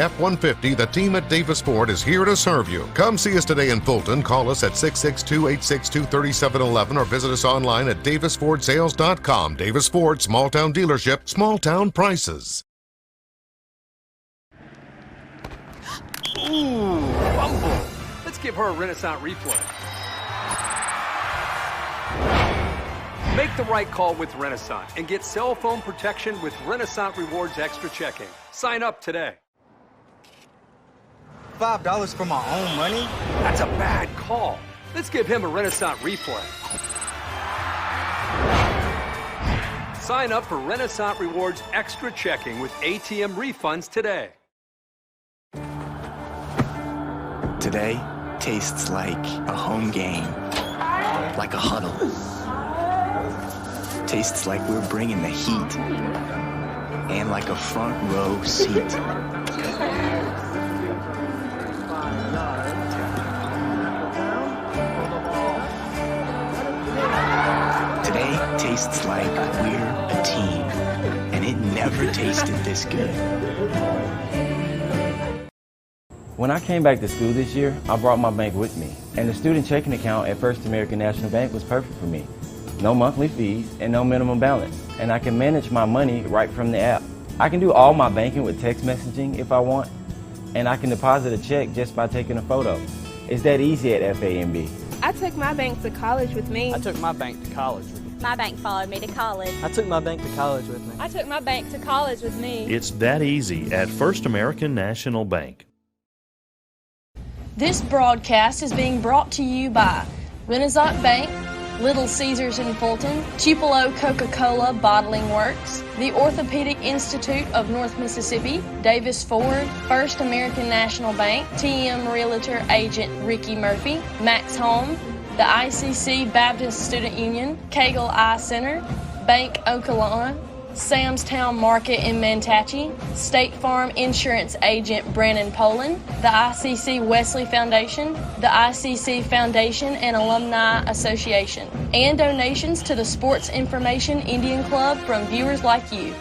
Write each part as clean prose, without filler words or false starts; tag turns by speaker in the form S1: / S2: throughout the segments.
S1: F-150, the team at Davis Ford is here to serve you. Come see us today in Fulton. Call us at 662-862-3711 or visit us online at davisfordsales.com. Davis Ford, small town dealership, small town prices.
S2: Ooh, fumble. Let's give her a Renaissance replay. Make the right call with Renaissance and get cell phone protection with Renaissance Rewards Extra Checking. Sign up today.
S3: $5 for my own money?
S2: That's a bad call. Let's give him a Renaissance replay. Sign up for Renaissance Rewards Extra Checking with ATM refunds today.
S4: Today tastes like a home game, like a huddle. Tastes like we're bringing the heat, and like a front row seat. Today tastes like we're a team, and it never tasted this good.
S5: When I came back to school this year, I brought my bank with me, and the student checking account at First American National Bank was perfect for me. No monthly fees and no minimum balance, and I can manage my money right from the app. I can do all my banking with text messaging if I want, and I can deposit a check just by taking a photo. It's that easy at FAMB.
S6: I took my bank to college with me.
S7: I took my bank to college with me.
S8: My bank followed me to college.
S7: I took my bank to college with me.
S6: I took my bank to college with me.
S9: It's that easy at First American National Bank.
S10: This broadcast is being brought to you by Renaissance Bank, Little Caesars in Fulton, Tupelo Coca-Cola Bottling Works, the Orthopedic Institute of North Mississippi, Davis Ford, First American National Bank, TM Realtor Agent Ricky Murphy, Max Home, the ICC Baptist Student Union, Cagle Eye Center, Bank Okalona, Sam's Town Market in Mantachie, State Farm Insurance Agent Brandon Poland, the ICC Wesley Foundation, the ICC Foundation and Alumni Association, and donations to the Sports Information Indian Club from viewers like you.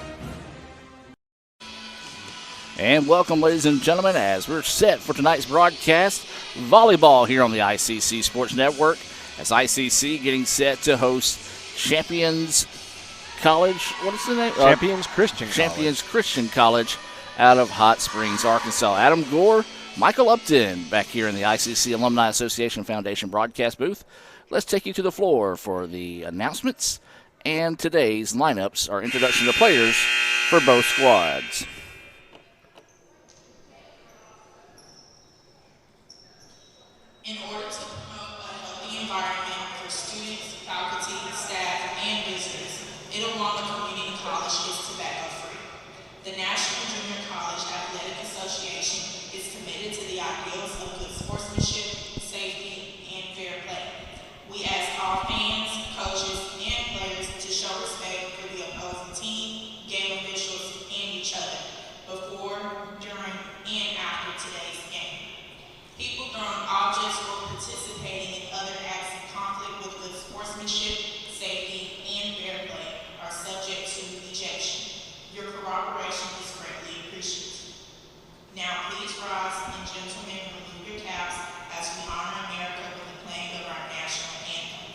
S11: And welcome, ladies and gentlemen, as we're set for tonight's broadcast, volleyball here on the ICC Sports Network, as ICC getting set to host Champions College, what is the name?
S7: Champions Christian College.
S11: Champions Christian College out of Hot Springs, Arkansas. Adam Gore, Michael Upton back here in the ICC Alumni Association Foundation broadcast booth. Let's take you to the floor for the announcements and today's lineups, our introduction to players for both squads.
S12: In order to promote a healthy environment for students, faculty, staff, and visitors, Itawamba Community College is tobacco-free. The National Junior College Athletic Association is committed to the ideals of good sportsmanship, safety, and fair play. We ask all fans, coaches, and players to show respect for the opposing team, game officials, and each other before, during, and after today's game. People throwing objects or participating in other acts in conflict with good sportsmanship, safety, and fair play are subject to ejection. Your cooperation is greatly appreciated. Now please rise and gentlemen remove your caps as we honor America with the playing of our national anthem.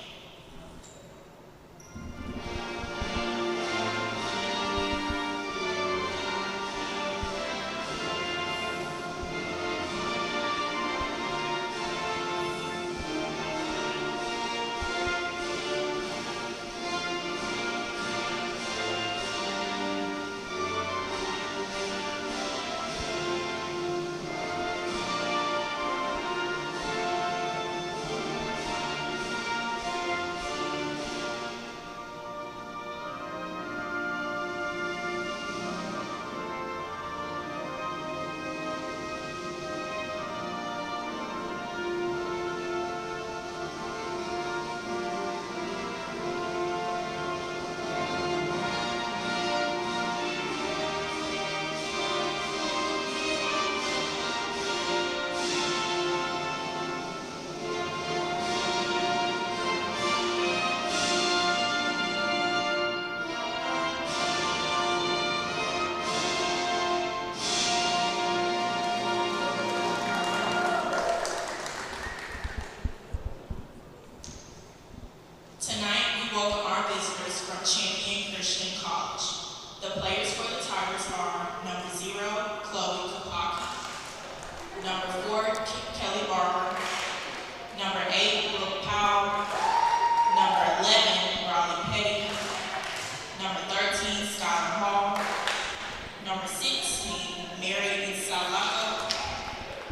S12: Salako,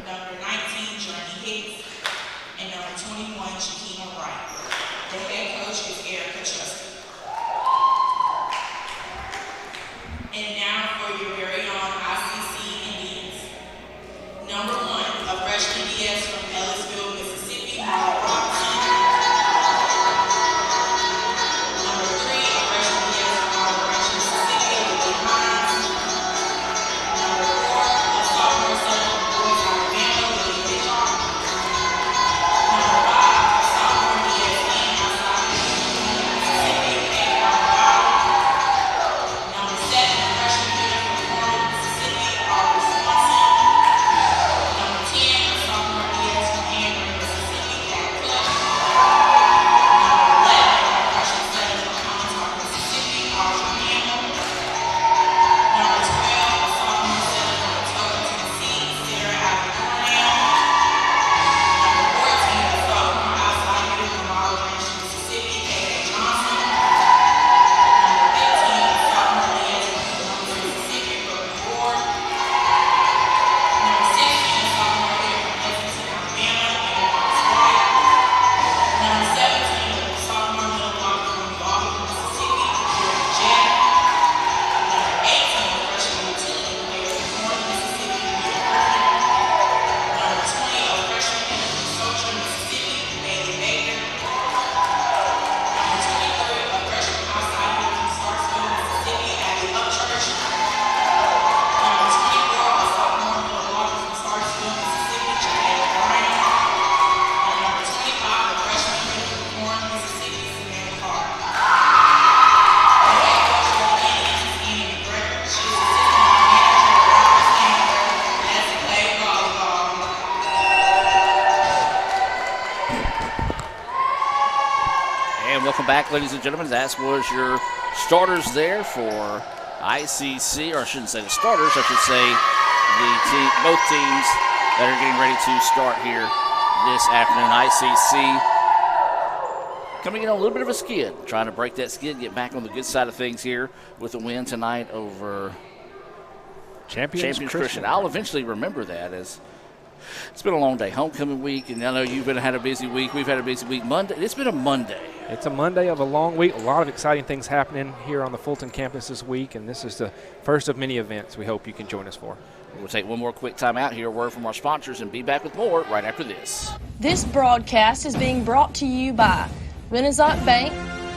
S12: number 19, Journey Hicks, and number 21, Shakima Wright. The head coach is Erica Trusty. And now for your very own ICC Indians. Number 1, a freshman DS from Ellisville, Mississippi, Marla Robinson. Number 3, a freshman DS from Marla Branch, Mississippi, Olivia Hines. Number 4, a sophomore center from Boys, Alabama, Lily Hitchcock. Number 5, a sophomore DSN outside of Mississippi, Kate Armstrong. Number 7, a freshman hitter from Corinth, Mississippi, Aubrey Swanson. Number 10, a sophomore DS from Ambry, Mississippi, Kat Cook. Number 11, a freshman center from Pontotoc, Mississippi, Audrey Campbell. Number 12, a sophomore center from Atoka, Tennessee, Sarah Abby Cornell. Number 14, a sophomore outside hitter from Olive Branch, Mississippi, K.A. Johnson. Number 15, a sophomore DS from Columbus, Mississippi, Brooklyn Ward. Number 16, a sophomore hitter from Lexington, Alabama, Amy Fox White. Number 17, a sophomore middle blocker from New Albany, Mississippi, Jordan Jack. Number 18, a freshman utility player from North Mississippi, Leah Griffin. Number 20, a freshman hitter from Socha, Mississippi, Bailey Baker. Number 23, a freshman outside hitter from Starksville, Mississippi, Abby Upchurch. Number 24, a sophomore middle blocker from Starksville, Mississippi, Janae Bryan. And number 25, a freshman hitter from Warren, Mississippi, Samantha Clark. The head coach for the Indians is Annie McGregor. She is assistant manager at Roberts Hamburg as they play volleyball.
S11: And welcome back, ladies and gentlemen. That was your starters there for ICC, or I shouldn't say the starters, I should say both teams that are getting ready to start here this afternoon. ICC coming in on a little bit of a skid, trying to break that skid, get back on the good side of things here with a win tonight over
S13: Champions Christian.
S11: I'll eventually remember that, as it's been a long day, homecoming week, and I know you've had a busy week. We've had a busy week. Monday, it's been a Monday.
S13: It's a Monday of a long week. A lot of exciting things happening here on the Fulton campus this week, and this is the first of many events we hope you can join us for.
S11: We'll take one more quick time out here, a word from our sponsors, and be back with more right after this.
S10: This broadcast is being brought to you by Renaissance Bank,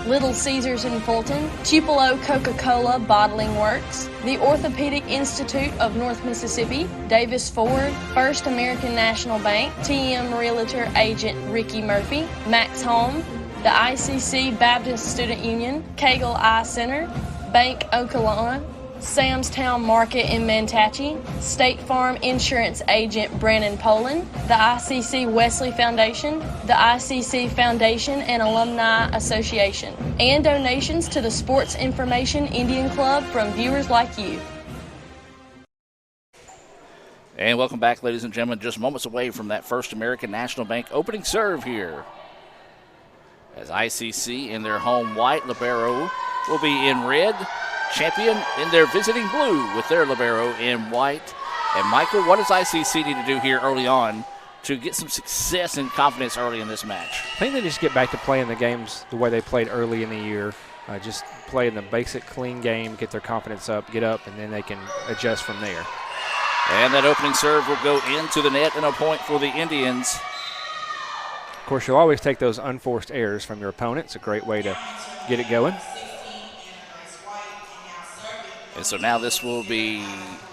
S10: Little Caesars in Fulton, Tupelo Coca-Cola Bottling Works, the Orthopedic Institute of North Mississippi, Davis Ford, First American National Bank, TM Realtor Agent Ricky Murphy, Max Home, the ICC Baptist Student Union, Cagle Eye Center, Bank Okolona, Sam's Town Market in Mantachie, State Farm Insurance Agent Brandon Poland, the ICC Wesley Foundation, the ICC Foundation and Alumni Association, and donations to the Sports Information Indian Club from viewers like you.
S11: And welcome back, ladies and gentlemen. Just moments away from that First American National Bank opening serve here, as ICC in their home white, libero will be in red, Champion in their visiting blue with their libero in white. And Michael, what does ICC need to do here early on to get some success and confidence early in this match?
S13: I think they just get back to playing the games the way they played early in the year. Just play in the basic, clean game, get their confidence up, get up, and then they can adjust from there.
S11: And that opening serve will go into the net and a point for the Indians.
S13: Of course, you'll always take those unforced errors from your opponent. It's a great way to get it going.
S11: And so now this will be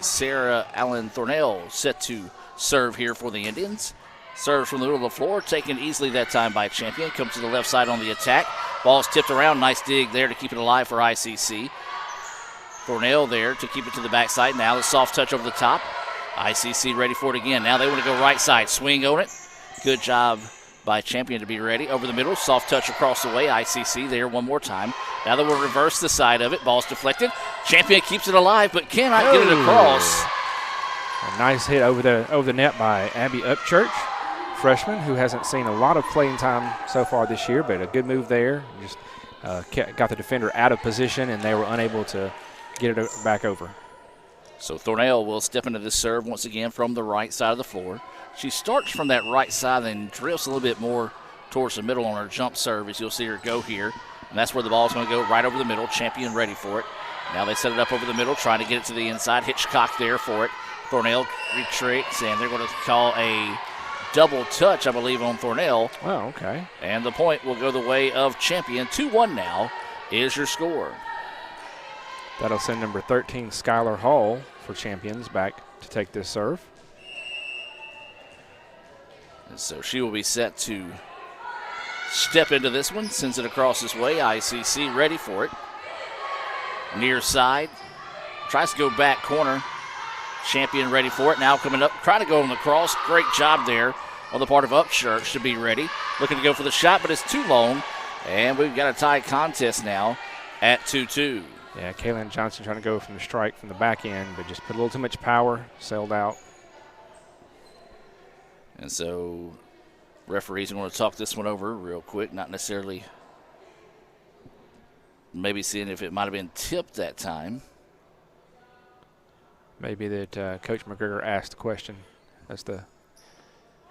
S11: Sarah Allen Thornell set to serve here for the Indians. Serves from the middle of the floor, taken easily that time by Champion. Comes to the left side on the attack. Ball's tipped around. Nice dig there to keep it alive for ICC. Thornell there to keep it to the backside. Now the soft touch over the top. ICC ready for it again. Now they want to go right side. Swing on it. Good job by Champion to be ready. Over the middle, soft touch across the way. ICC there one more time. Now they will reverse the side of it. Ball's deflected. Champion keeps it alive, but cannot get it across.
S13: A nice hit over the net by Abby Upchurch, freshman, who hasn't seen a lot of playing time so far this year, but a good move there. Just got the defender out of position, and they were unable to get it back over.
S11: So Thornell will step into this serve once again from the right side of the floor. She starts from that right side and drifts a little bit more towards the middle on her jump serve, as you'll see her go here. And that's where the ball is going to go, right over the middle. Champion ready for it. Now they set it up over the middle, trying to get it to the inside. Hitchcock there for it. Thornell retreats, and they're going to call a double touch, I believe, on Thornell.
S13: Oh, okay.
S11: And the point will go the way of Champion. 2-1 now is your score.
S13: That'll send number 13, Skylar Hall, for Champions back to take this serve.
S11: And so she will be set to step into this one, sends it across this way. ICC ready for it. Near side, tries to go back corner. Champion ready for it. Now coming up, trying to go on the cross. Great job there on the part of Upchurch to be ready. Looking to go for the shot, but it's too long. And we've got a tie contest now at 2-2.
S13: Yeah, Kaylin Johnson trying to go from the strike from the back end, but just put a little too much power, sailed out.
S11: And so referees are going to talk this one over real quick, not necessarily maybe seeing if it might have been tipped that time.
S13: Maybe that Coach McGregor asked the question as the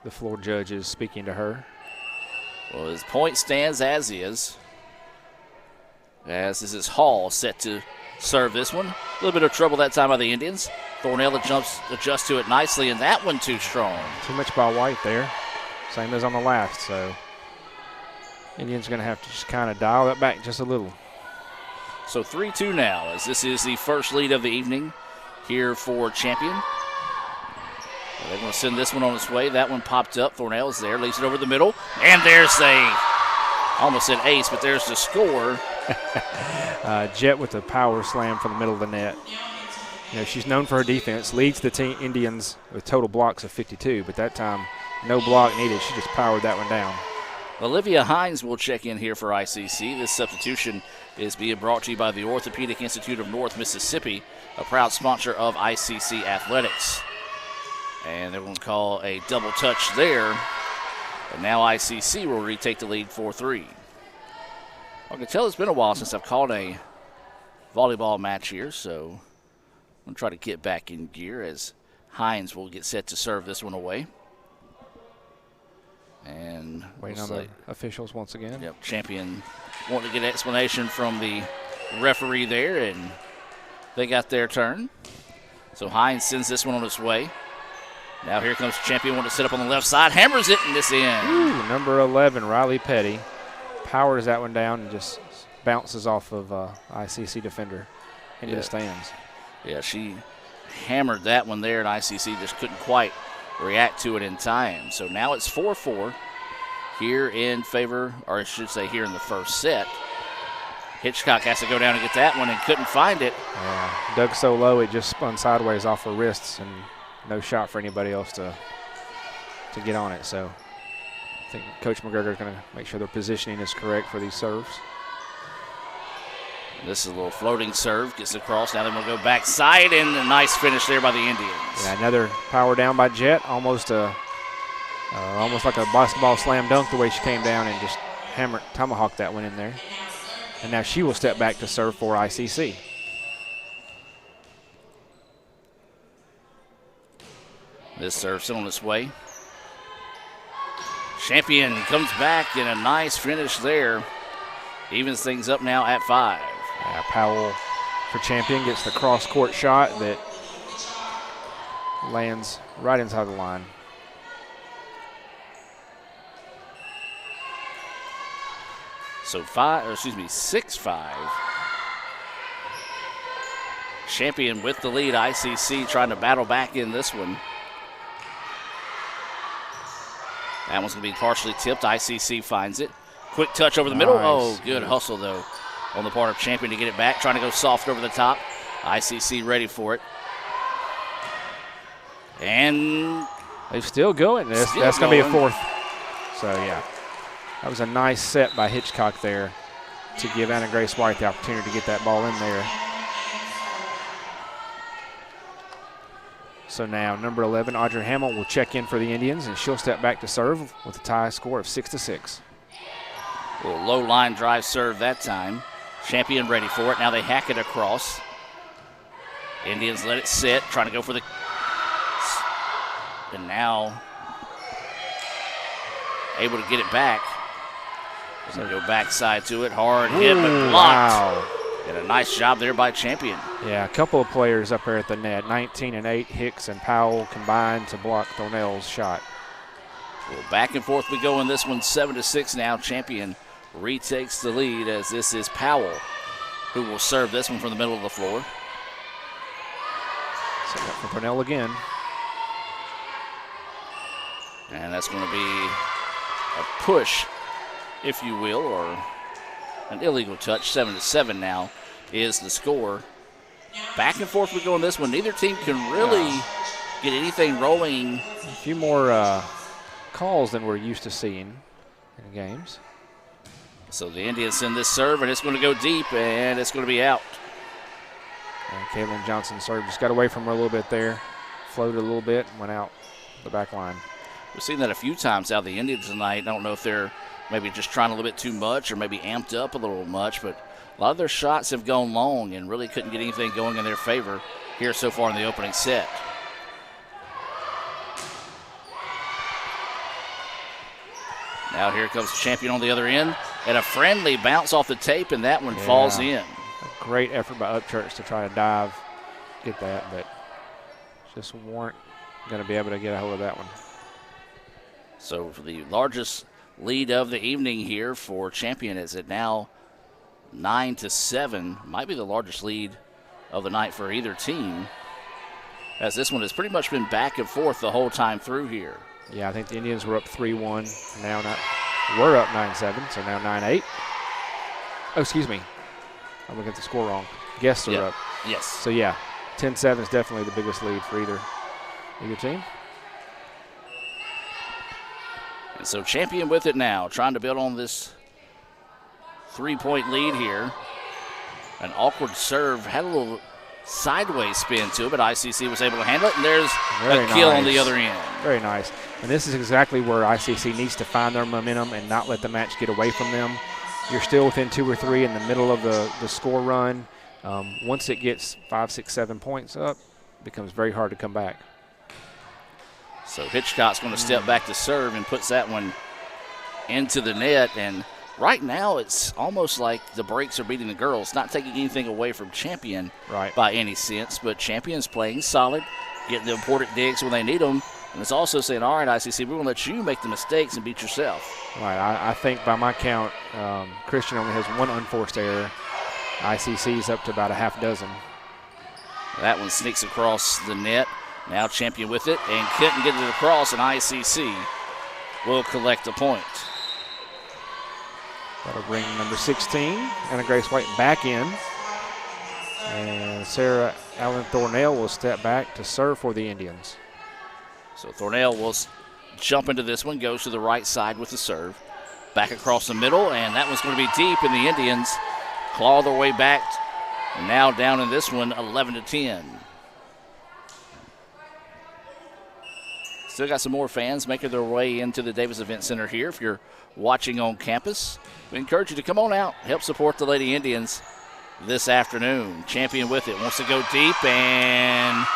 S13: floor judge is speaking to her.
S11: Well, his point stands as is. As this is Hall set to serve this one. A little bit of trouble that time by the Indians. Thornell adjusts to it nicely, and that one too strong.
S13: Too much by White there, same as on the last. So Indians going to have to just kind of dial that back just a little.
S11: So 3-2 now, as this is the first lead of the evening here for Champion. Well, they're going to send this one on its way. That one popped up. Thornell's there, leaves it over the middle, and there's a, almost an ace, but there's the score.
S13: Jet with a power slam from the middle of the net. You know, she's known for her defense, leads the team Indians with total blocks of 52, but that time no block needed. She just powered that one down.
S11: Olivia Hines will check in here for ICC. This substitution is being brought to you by the Orthopedic Institute of North Mississippi, a proud sponsor of ICC Athletics. And they're going to call a double touch there. And now ICC will retake the lead 4-3. I can tell it's been a while since I've called a volleyball match here, so I'm going to try to get back in gear as Hines will get set to serve this one away. And
S13: waiting on the officials once again.
S11: Yep, Champion wanting to get an explanation from the referee there, and they got their turn. So Hines sends this one on its way. Now here comes Champion, wanting to sit up on the left side, hammers it, and this in.
S13: Ooh, number 11, Riley Petty, powers that one down and just bounces off of ICC defender into the stands.
S11: Yeah, she hammered that one there, and ICC just couldn't quite react to it in time. So now it's 4-4 here in favor, or I should say here in the first set. Hitchcock has to go down and get that one and couldn't find it.
S13: Yeah, dug so low it just spun sideways off her wrists, and no shot for anybody else to get on it. So I think Coach McGregor is going to make sure their positioning is correct for these serves.
S11: This is a little floating serve, gets across. Now they're going to go backside, and a nice finish there by the Indians.
S13: Yeah, another power down by Jet, almost like a basketball slam dunk the way she came down and just tomahawked that one in there. And now she will step back to serve for ICC.
S11: This serve's on its way. Champion comes back, and a nice finish there. Evens things up now at 5.
S13: Yeah, Powell for Champion gets the cross-court shot that lands right inside the line.
S11: So 6-5. Champion with the lead. ICC trying to battle back in this one. That one's going to be partially tipped. ICC finds it. Quick touch over the middle.
S13: Nice.
S11: Oh, good hustle, though, on the part of Champion to get it back. Trying to go soft over the top. ICC ready for it. And
S13: they're still going. That's going to be a fourth. So, yeah, that was a nice set by Hitchcock there to give Anna Grace White the opportunity to get that ball in there. So now number 11, Audrey Hamill, will check in for the Indians, and she'll step back to serve with a tie score of 6-6.
S11: A little low line drive serve that time. Champion ready for it. Now they hack it across. Indians let it sit, trying to go for the. And now able to get it back. So go backside to it, hard hit, but blocked.
S13: Wow.
S11: And a nice job there by Champion.
S13: Yeah, a couple of players up there at the net. 19 and 8, Hicks and Powell combined to block Thornell's shot.
S11: Well, back and forth we go in this one, 7-6 now. Champion retakes the lead as this is Powell who will serve this one from the middle of the floor.
S13: So up for Thornell again.
S11: And that's going to be a push, if you will, or an illegal touch. 7-7 now is the score. Back and forth we go in this one. Neither team can really get anything rolling.
S13: A few more calls than we're used to seeing in games.
S11: So the Indians send this serve, and it's going to go deep, and it's going to be out.
S13: And Kaylin Johnson serve just got away from her a little bit there, floated a little bit, and went out the back line.
S11: We've seen that a few times out of the Indians tonight. I don't know if they're maybe just trying a little bit too much or maybe amped up a little much, but a lot of their shots have gone long and really couldn't get anything going in their favor here so far in the opening set. Now here comes Champion on the other end, and a friendly bounce off the tape, and that one falls in.
S13: A great effort by Upchurch to try to dive, get that, but just weren't going to be able to get a hold of that one.
S11: So for the largest lead of the evening here for Champion is it now 9-7. Might be the largest lead of the night for either team, as this one has pretty much been back and forth the whole time through here.
S13: Yeah, I think the Indians were up 3-1. Now we're up 9-7, so now 9-8. Oh, excuse me. I'm looking at the score wrong. Guests are up.
S11: Yes.
S13: So, yeah, 10-7 is definitely the biggest lead for either team.
S11: And so Champion with it now, trying to build on this 3-point lead here. An awkward serve, had a little sideways spin to it, but ICC was able to handle it, and there's a kill on the other end.
S13: Very nice. And this is exactly where ICC needs to find their momentum and not let the match get away from them. You're still within 2 or 3 in the middle of the score run. Once it gets 5, 6, 7 points up, it becomes very hard to come back.
S11: So Hitchcock's going to step back to serve and puts that one into the net. And right now it's almost like the breaks are beating the girls, not taking anything away from Champion by any sense, but Champion's playing solid, getting the important digs when they need them. And it's also saying, all right, ICC, we're going to let you make the mistakes and beat yourself.
S13: Right. I think by my count, Christian only has 1 unforced error. ICC's up to about a half dozen.
S11: That one sneaks across the net. Now Champion with it and couldn't get it across, and ICC will collect a point.
S13: That'll bring number 16, Anna Grace White, back in. And Sarah Allen Thornell will step back to serve for the Indians.
S11: So Thornell will jump into this one, goes to the right side with the serve. Back across the middle, and that one's going to be deep, and the Indians claw their way back. And now down in this one, 11-10. Still got some more fans making their way into the Davis Event Center here. If you're watching on campus, we encourage you to come on out, help support the Lady Indians this afternoon. Champion with it, wants to go deep, and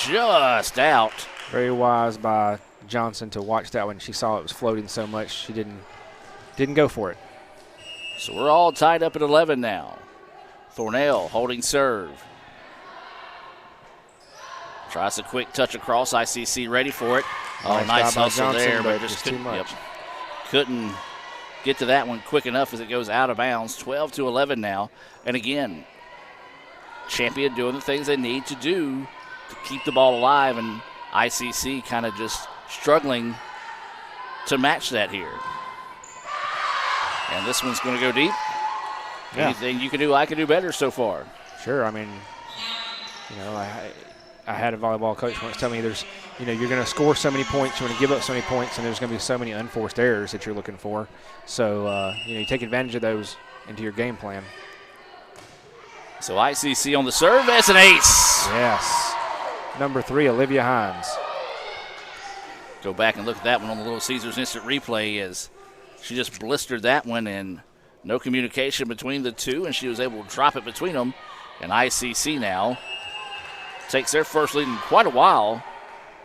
S11: just out.
S13: Very wise by Johnson to watch that one. She saw it was floating so much she didn't go for it.
S11: So we're all tied up at 11 now. Thornell holding serve. Tries a quick touch across. ICC ready for it. Nice hustle
S13: Johnson,
S11: there, but just
S13: too much.
S11: Couldn't get to that one quick enough as it goes out of bounds. 12-11 now. And again, Champion doing the things they need to do to keep the ball alive, and ICC kind of just struggling to match that here. And this one's going to go deep.
S13: Yeah.
S11: Anything you can do, I can do better so far.
S13: Sure. I mean, I had a volleyball coach once tell me you're going to score so many points, you're going to give up so many points, and there's going to be so many unforced errors that you're looking for. So, you take advantage of those into your game plan.
S11: So ICC on the serve, that's an ace.
S13: Yes. Number 3, Olivia Hines.
S11: Go back and look at that one on the Little Caesars instant replay as she just blistered that one, and no communication between the two, and she was able to drop it between them. And ICC now takes their first lead in quite a while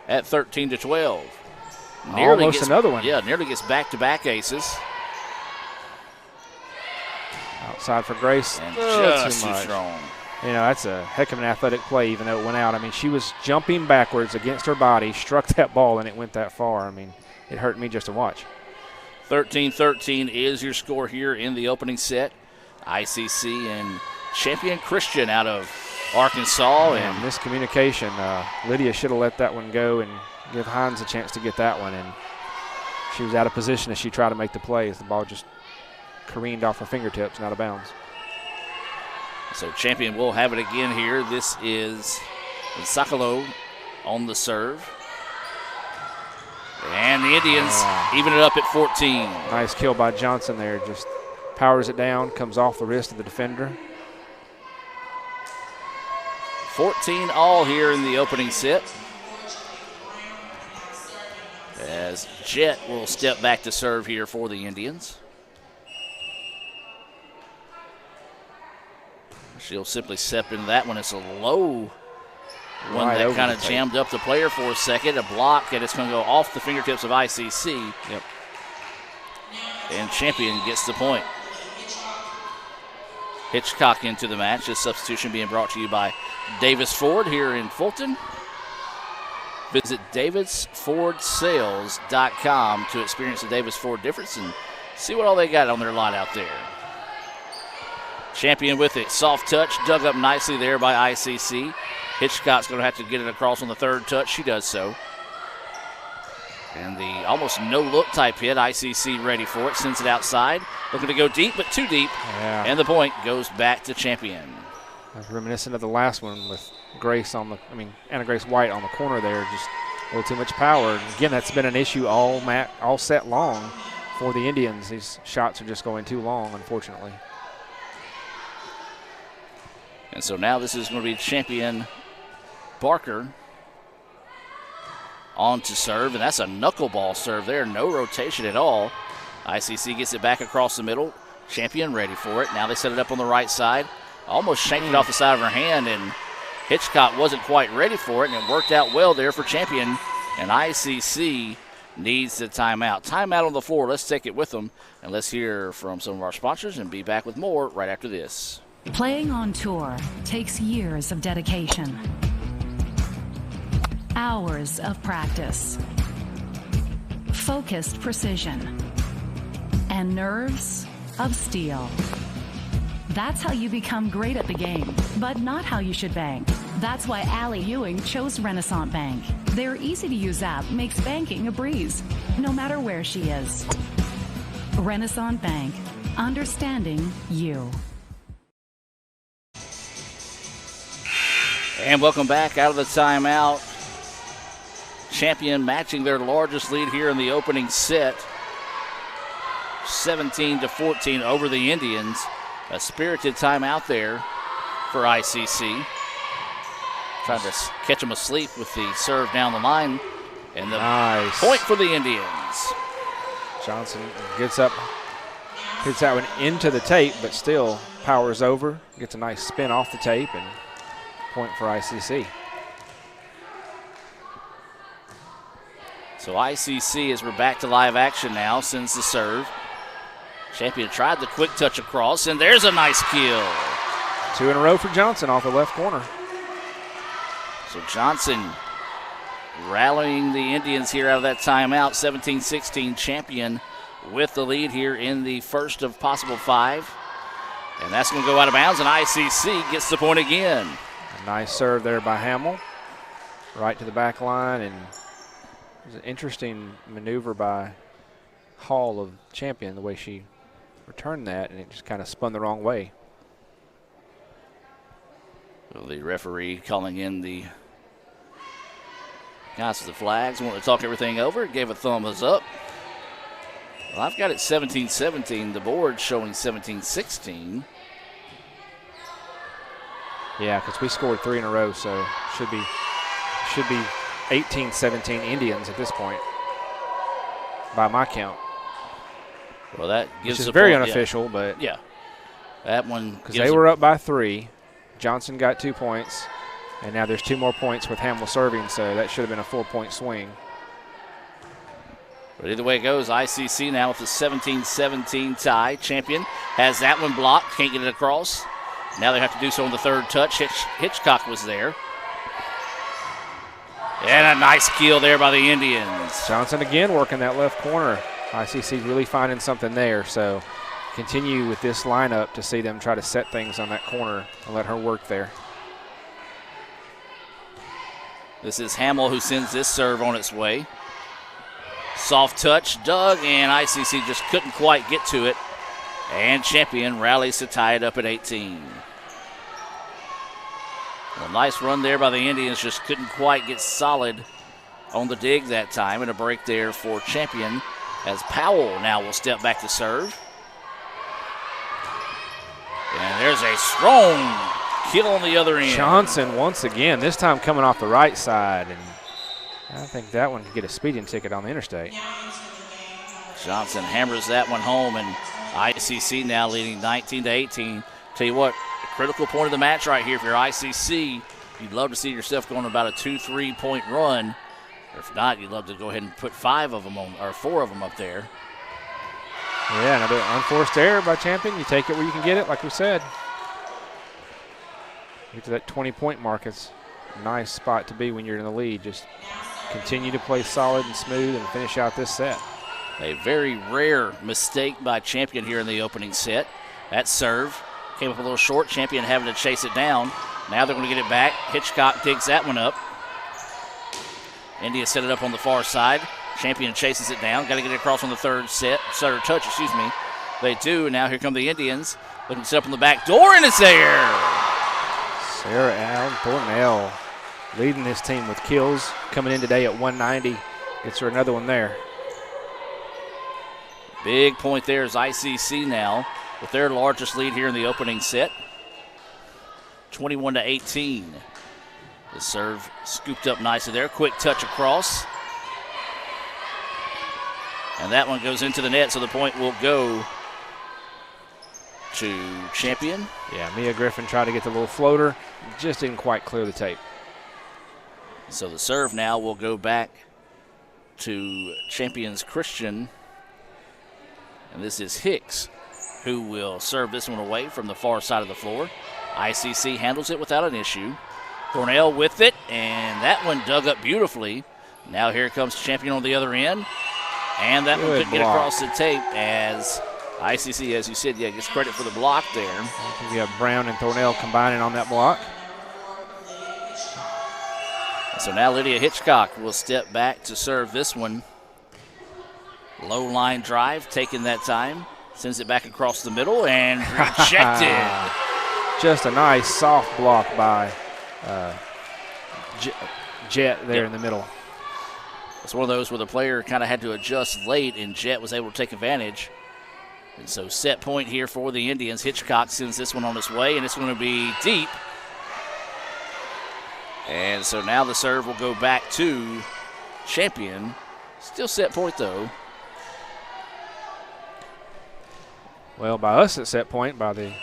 S11: at 13-12.
S13: Almost another one.
S11: Yeah, nearly gets back-to-back aces.
S13: Outside for Grace.
S11: And just too
S13: much.
S11: strong.
S13: You know, that's a heck of an athletic play, even though it went out. I mean, she was jumping backwards against her body, struck that ball, and it went that far. I mean, it hurt me just to watch.
S11: 13-13 is your score here in the opening set. ICC and Champion Christian out of Arkansas.
S13: And miscommunication. Lydia should have let that one go and give Hines a chance to get that one. And she was out of position as she tried to make the play as the ball just careened off her fingertips and out of bounds.
S11: So Champion will have it again here. This is Sakalo on the serve. And the Indians even it up at 14.
S13: Nice kill by Johnson there. Just powers it down, comes off the wrist of the defender.
S11: 14 all here in the opening set. As Jet will step back to serve here for the Indians. She'll simply step into that one. It's a low one that kind of jammed up the player for a second. A block, and it's going to go off the fingertips of ICC.
S13: Yep.
S11: And Champion gets the point. Hitchcock into the match. This substitution being brought to you by Davis Ford here in Fulton. Visit davisfordsales.com to experience the Davis Ford difference and see what all they got on their lot out there. Champion with it. Soft touch, dug up nicely there by ICC. Hitchcock's going to have to get it across on the third touch. She does so. And the almost no-look type hit. ICC ready for it. Sends it outside. Looking to go deep, but too deep.
S13: Yeah.
S11: And the point goes back to Champion.
S13: I was reminiscent of the last one with Grace Anna Grace White on the corner there. Just a little too much power. And again, that's been an issue all set long for the Indians. These shots are just going too long, unfortunately.
S11: And so now this is going to be Champion Barker on to serve, and that's a knuckleball serve there. No rotation at all. ICC gets it back across the middle. Champion ready for it. Now they set it up on the right side. Almost shanked it off the side of her hand, and Hitchcock wasn't quite ready for it, and it worked out well there for Champion. And ICC needs the timeout. Timeout on the floor. Let's take it with them, and let's hear from some of our sponsors and be back with more right after this.
S14: Playing on tour takes years of dedication, hours of practice, focused precision, and nerves of steel. That's how you become great at the game, but not how you should bank. That's why Allie Ewing chose Renaissance Bank. Their easy-to-use app makes banking a breeze, no matter where she is. Renaissance Bank, understanding you.
S11: And welcome back out of the timeout. Champion matching their largest lead here in the opening set. 17-14 over the Indians. A spirited timeout there for ICC. Trying to catch them asleep with the serve down the line. And the point for the Indians.
S13: Johnson gets up, hits that one into the tape, but still powers over. Gets a nice spin off the tape, and point for ICC.
S11: So ICC, as we're back to live action now, sends the serve. Champion tried the quick touch across, and there's a nice kill.
S13: 2 in a row for Johnson off the left corner.
S11: So Johnson rallying the Indians here out of that timeout. 17-16 Champion with the lead here in the first of possible 5. And that's going to go out of bounds, and ICC gets the point again.
S13: A nice serve there by Hamill. Right to the back line, and it was an interesting maneuver by Hall of Champion, the way she returned that, and it just kind of spun the wrong way.
S11: Well, the referee calling in the guys with the flags, wanted to talk everything over, gave a thumbs up. Well, I've got it 17-17. The board showing 17-16.
S13: Yeah, because we scored 3 in a row, so should be 18-17 Indians at this point, by my count.
S11: Well, that gives
S13: which is
S11: a
S13: very
S11: point,
S13: unofficial,
S11: yeah.
S13: but
S11: yeah, that one
S13: because they were up by 3. Johnson got 2 points. And now there's 2 more points with Hamill serving, so that should have been a 4-point swing.
S11: But either way it goes, ICC now with the 17-17 tie. Champion has that one blocked, can't get it across. Now they have to do so on the third touch. Hitchcock was there. And a nice kill there by the Indians.
S13: Johnson again working that left corner. ICC really finding something there, so continue with this lineup to see them try to set things on that corner and let her work there.
S11: This is Hamill who sends this serve on its way. Soft touch, dug, and ICC just couldn't quite get to it. And Champion rallies to tie it up at 18. A nice run there by the Indians, just couldn't quite get solid on the dig that time. And a break there for Champion as Powell now will step back to serve. And there's a strong kill on the other end.
S13: Johnson once again, this time coming off the right side. And I think that one could get a speeding ticket on the interstate.
S11: Johnson hammers that one home, and ICC now leading 19-18. Tell you what, a critical point of the match right here. If you're ICC, you'd love to see yourself going about a 2-3 point run. Or if not, you'd love to go ahead and put 5 of them on, or 4 of them up there.
S13: Yeah, another unforced error by Champion. You take it where you can get it, like we said. Get to that 20-point mark. It's a nice spot to be when you're in the lead. Just continue to play solid and smooth and finish out this set.
S11: A very rare mistake by Champion here in the opening set. That serve came up a little short. Champion having to chase it down. Now they're going to get it back. Hitchcock digs that one up. India set it up on the far side. Champion chases it down. Got to get it across on the third touch, excuse me. They do. Now here come the Indians. Looking to set up on the back door, and it's there.
S13: Sarah Allen Thornell leading his team with kills. Coming in today at 190. Gets her another one there.
S11: Big point there is ICC now with their largest lead here in the opening set. 21-18. The serve scooped up nicely there. Quick touch across. And that one goes into the net, so the point will go to Champion.
S13: Yeah, Mia Griffin tried to get the little floater. Just didn't quite clear the tape.
S11: So the serve now will go back to Champion's Christian. And this is Hicks, who will serve this one away from the far side of the floor. ICC handles it without an issue. Thornell with it, and that one dug up beautifully. Now here comes Champion on the other end. And that one couldn't get across the tape as ICC, as you said, gets credit for the block there.
S13: I think we have Brown and Thornell combining on that block.
S11: So now Lydia Hitchcock will step back to serve this one. Low line drive, taking that time. Sends it back across the middle and rejected.
S13: Just a nice soft block by Jet there in the middle.
S11: It's one of those where the player kind of had to adjust late, and Jet was able to take advantage. And so set point here for the Indians. Hitchcock sends this one on its way, and it's going to be deep. And so now the serve will go back to Champion. Still set point, though.
S13: Well, by us at set point, by the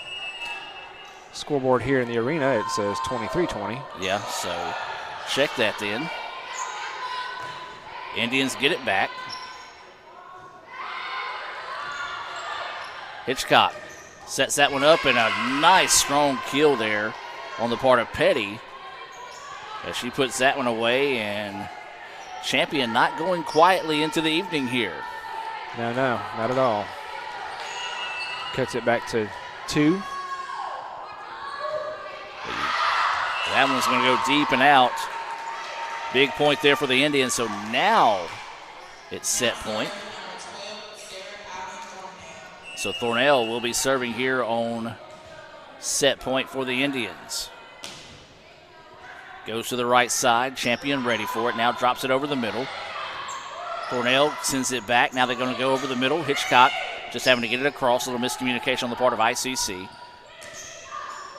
S13: scoreboard here in the arena, it says 23-20.
S11: Yeah, so check that then. Indians get it back. Hitchcock sets that one up, and a nice strong kill there on the part of Petty as she puts that one away, and Champion not going quietly into the evening here.
S13: No, not at all. Cuts it back to 2.
S11: That one's going to go deep and out. Big point there for the Indians, so now it's set point. So Thornell will be serving here on set point for the Indians. Goes to the right side. Champion ready for it. Now drops it over the middle. Thornell sends it back. Now they're going to go over the middle. Hitchcock just having to get it across. A little miscommunication on the part of ICC.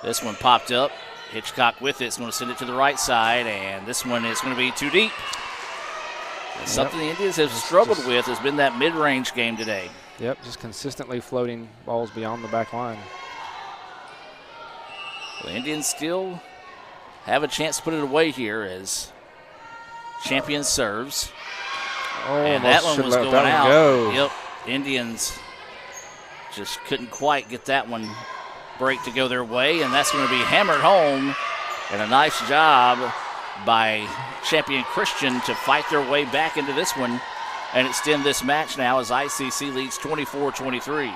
S11: This one popped up. Hitchcock with it. It's going to send it to the right side, and this one is going to be too deep. Something the Indians have struggled with has been that mid-range game today.
S13: Yep, just consistently floating balls beyond the back line.
S11: The Indians still have a chance to put it away here as Champion serves.
S13: Oh,
S11: and that one was going out.
S13: Go.
S11: Yep, Indians just couldn't quite get that one break to go their way, and that's going to be hammered home. And a nice job by Champion Christian to fight their way back into this one and extend this match now as ICC leads 24-23.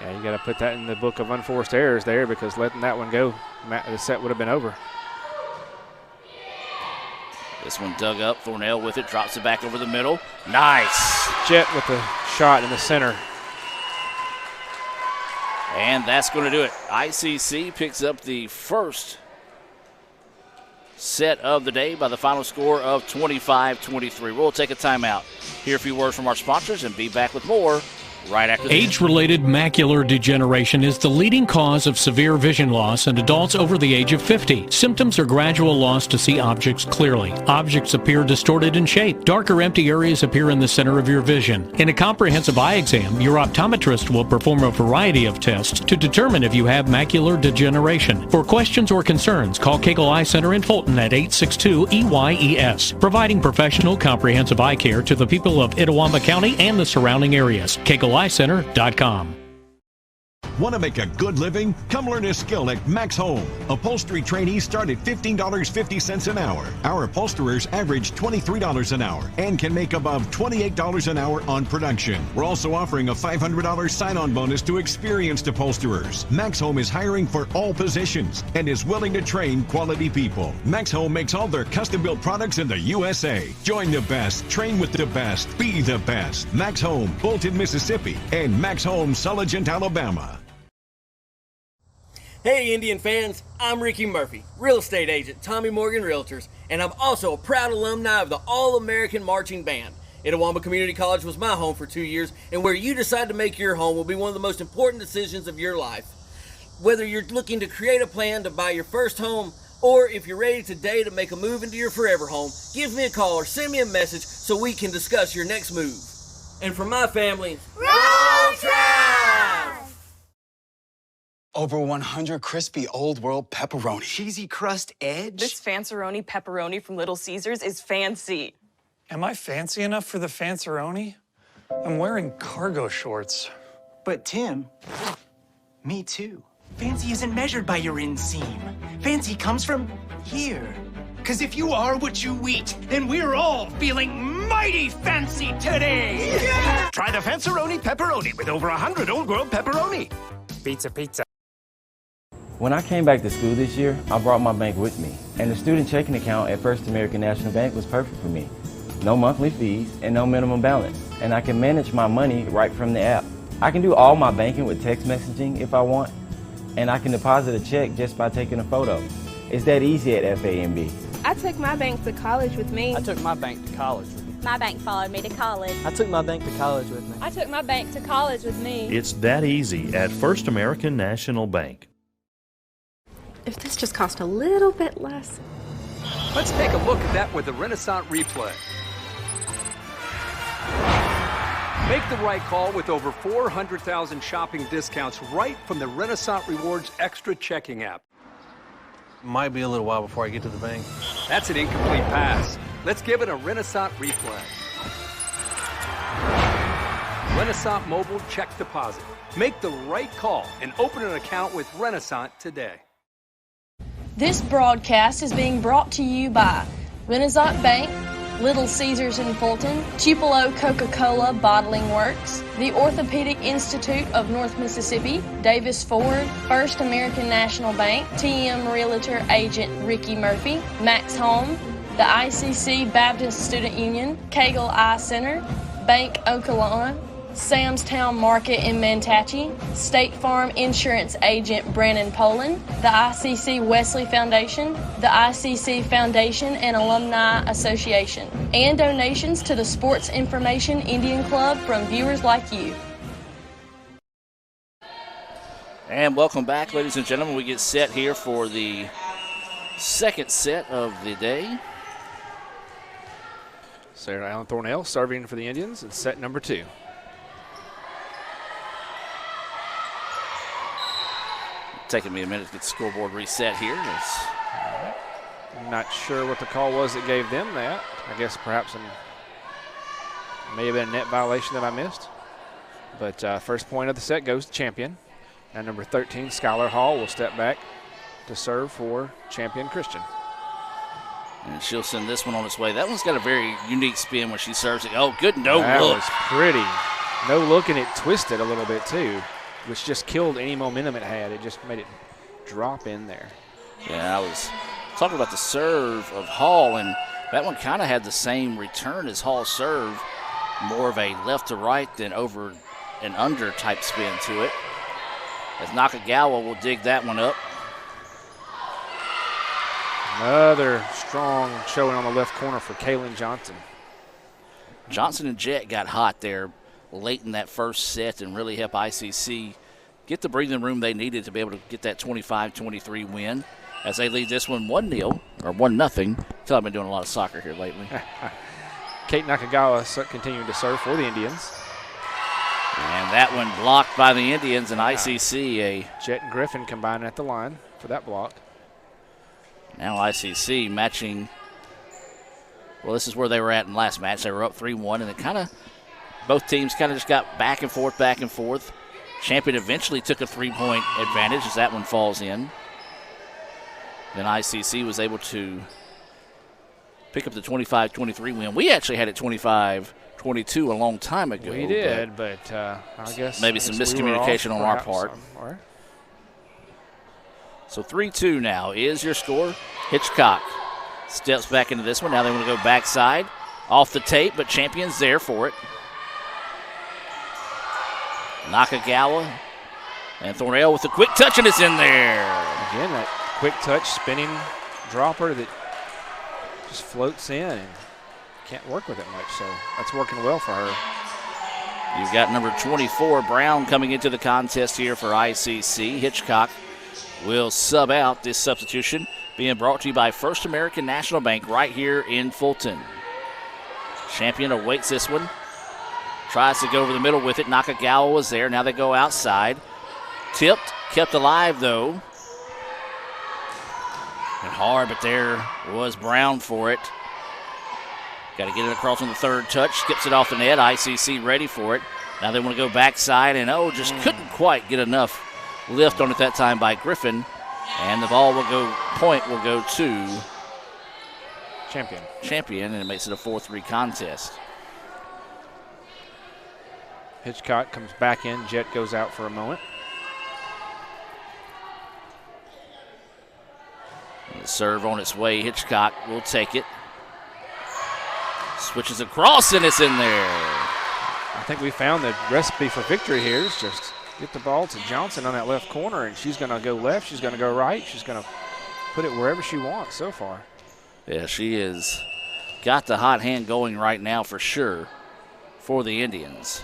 S13: Yeah, you got to put that in the book of unforced errors there, because letting that one go, the set would have been over.
S11: This one dug up. Thornell with it, drops it back over the middle. Nice.
S13: Jet with the shot in the center.
S11: And that's going to do it. ICC picks up the first set of the day by the final score of 25-23. We'll take a timeout, hear a few words from our sponsors, and be back with more right after this.
S15: Age-related macular degeneration is the leading cause of severe vision loss in adults over the age of 50. Symptoms are gradual loss to see objects clearly. Objects appear distorted in shape. Dark or empty areas appear in the center of your vision. In a comprehensive eye exam, your optometrist will perform a variety of tests to determine if you have macular degeneration. For questions or concerns, call Cagle Eye Center in Fulton at 862-EYES, providing professional comprehensive eye care to the people of Itawamba County and the surrounding areas. CagleEyeCenter.com.
S16: Want to make a good living? Come learn a skill at Max Home. Upholstery trainees start at $15.50 an hour. Our upholsterers average $23 an hour and can make above $28 an hour on production. We're also offering a $500 sign-on bonus to experienced upholsterers. Max Home is hiring for all positions and is willing to train quality people. Max Home makes all their custom-built products in the USA. Join the best, train with the best, be the best. Max Home, Bolton, Mississippi, and Max Home, Sulligent, Alabama.
S17: Hey Indian fans, I'm Ricky Murphy, real estate agent, Tommy Morgan Realtors, and I'm also a proud alumni of the All-American Marching Band. Itawamba Community College was my home for 2 years, and where you decide to make your home will be one of the most important decisions of your life. Whether you're looking to create a plan to buy your first home, or if you're ready today to make a move into your forever home, give me a call or send me a message so we can discuss your next move. And for my family, roll Trav!
S4: Over 100 crispy Old World pepperoni. Cheesy crust edge.
S18: This Fanceroni pepperoni from Little Caesars is fancy.
S19: Am I fancy enough for the Fanceroni? I'm wearing cargo shorts.
S4: But Tim, me too. Fancy isn't measured by your inseam. Fancy comes from here. Because if you are what you eat, then we're all feeling mighty fancy today. Yeah! Try the Fanceroni pepperoni with over 100 Old World pepperoni.
S19: Pizza, pizza.
S5: When I came back to school this year, I brought my bank with me, and the student checking account at First American National Bank was perfect for me. No monthly fees and no minimum balance, and I can manage my money right from the app. I can do all my banking with text messaging if I want, and I can deposit a check just by taking a photo. It's that easy at FAMB.
S6: I took my bank to college with me.
S7: I took my bank to college with me.
S8: My bank followed me to college.
S7: I took my bank to college with me.
S6: I took my bank to college with me.
S9: It's that easy at First American National Bank.
S20: If this just cost a little bit less.
S2: Let's take a look at that with the Renaissance replay. Make the right call with over 400,000 shopping discounts right from the Renaissance Rewards Extra checking app.
S21: Might be a little while before I get to the bank.
S2: That's an incomplete pass. Let's give it a Renaissance replay. Renaissance Mobile Check Deposit. Make the right call and open an account with Renaissance today.
S10: This broadcast is being brought to you by Renaissance Bank, Little Caesars in Fulton, Tupelo Coca-Cola Bottling Works, the Orthopedic Institute of North Mississippi, Davis Ford, First American National Bank, TM Realtor Agent Ricky Murphy, Max Home, the ICC Baptist Student Union, Cagle Eye Center, Bank Okalona, Sam's Town Market in Mantachie, State Farm Insurance Agent Brandon Poland, the ICC Wesley Foundation, the ICC Foundation and Alumni Association, and donations to the Sports Information Indian Club from viewers like you.
S11: And welcome back, ladies and gentlemen. We get set here for the second set of the day.
S13: Sarah Allen Thornell serving for the Indians in set number 2.
S11: Taking me a minute to get the scoreboard reset here.
S13: I'm not sure what the call was that gave them that. I guess perhaps may have been a net violation that I missed. But first point of the set goes to Champion. And number 13, Skylar Hall, will step back to serve for Champion Christian.
S11: And she'll send this one on its way. That one's got a very unique spin when she serves it. Oh, good no look.
S13: That was pretty. No look, and it twisted a little bit too, which just killed any momentum it had. It just made it drop in there.
S11: Yeah, I was talking about the serve of Hall, and that one kind of had the same return as Hall's serve, more of a left to right than over and under type spin to it. As Nakagawa will dig that one up.
S13: Another strong showing on the left corner for Kaylin Johnson.
S11: Johnson and Jet got hot there late in that first set and really helped ICC get the breathing room they needed to be able to get that 25-23 win as they lead this one 1-0 or 1-0. Tell I've been doing a lot of soccer here lately.
S13: Kate Nakagawa continuing to serve for the Indians.
S11: And that one blocked by the Indians and ICC.
S13: Jet and Griffin combining at the line for that block.
S11: Now ICC matching. Well, this is where they were at in last match. They were up 3-1, and it kind of, both teams kind of just got back and forth. Champion eventually took a 3-point advantage as that one falls in. Then ICC was able to pick up the 25-23 win. We actually had it 25-22 a long time ago.
S13: We did, but I guess
S11: maybe some miscommunication on our part. So 3-2 now is your score. Hitchcock steps back into this one. Now they want to go backside off the tape, but Champion's there for it. Nakagawa and Thornell with a quick touch, and it's in there.
S13: Again, that quick touch spinning dropper that just floats in and can't work with it much, so that's working well for her.
S11: You've got number 24, Brown, coming into the contest here for ICC. Hitchcock will sub out. This substitution being brought to you by First American National Bank right here in Fulton. Champion awaits this one. Tries to go over the middle with it. Nakagawa was there. Now they go outside. Tipped, kept alive though. And hard, but there was Brown for it. Got to get it across on the third touch. Skips it off the net. ICC ready for it. Now they want to go backside, and just couldn't quite get enough lift on it that time by Griffin. And the ball will go, point will go to Champion, and it makes it a 4-3 contest.
S13: Hitchcock comes back in. Jet goes out for a moment.
S11: And the serve on its way. Hitchcock will take it. Switches across, and it's in there.
S13: I think we found the recipe for victory here is just get the ball to Johnson on that left corner, and she's going to go left, she's going to go right, she's going to put it wherever she wants so far.
S11: Yeah, she has got the hot hand going right now for sure for the Indians.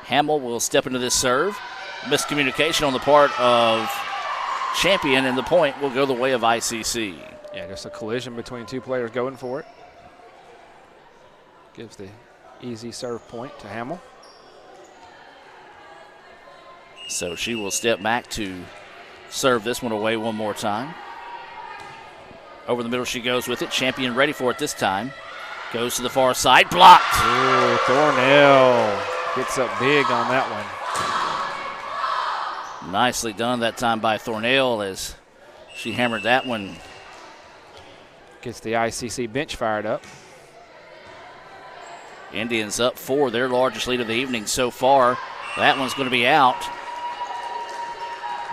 S11: Hamill will step into this serve. Miscommunication on the part of Champion, and the point will go the way of ICC.
S13: Yeah, just a collision between two players going for it. Gives the easy serve point to Hamill.
S11: So she will step back to serve this one away one more time. Over the middle she goes with it. Champion ready for it this time. Goes to the far side. Blocked.
S13: Ooh, Thornell gets up big on that one.
S11: Nicely done that time by Thornell as she hammered that one.
S13: Gets the ICC bench fired up.
S11: Indians up 4, their largest lead of the evening so far. That one's going to be out.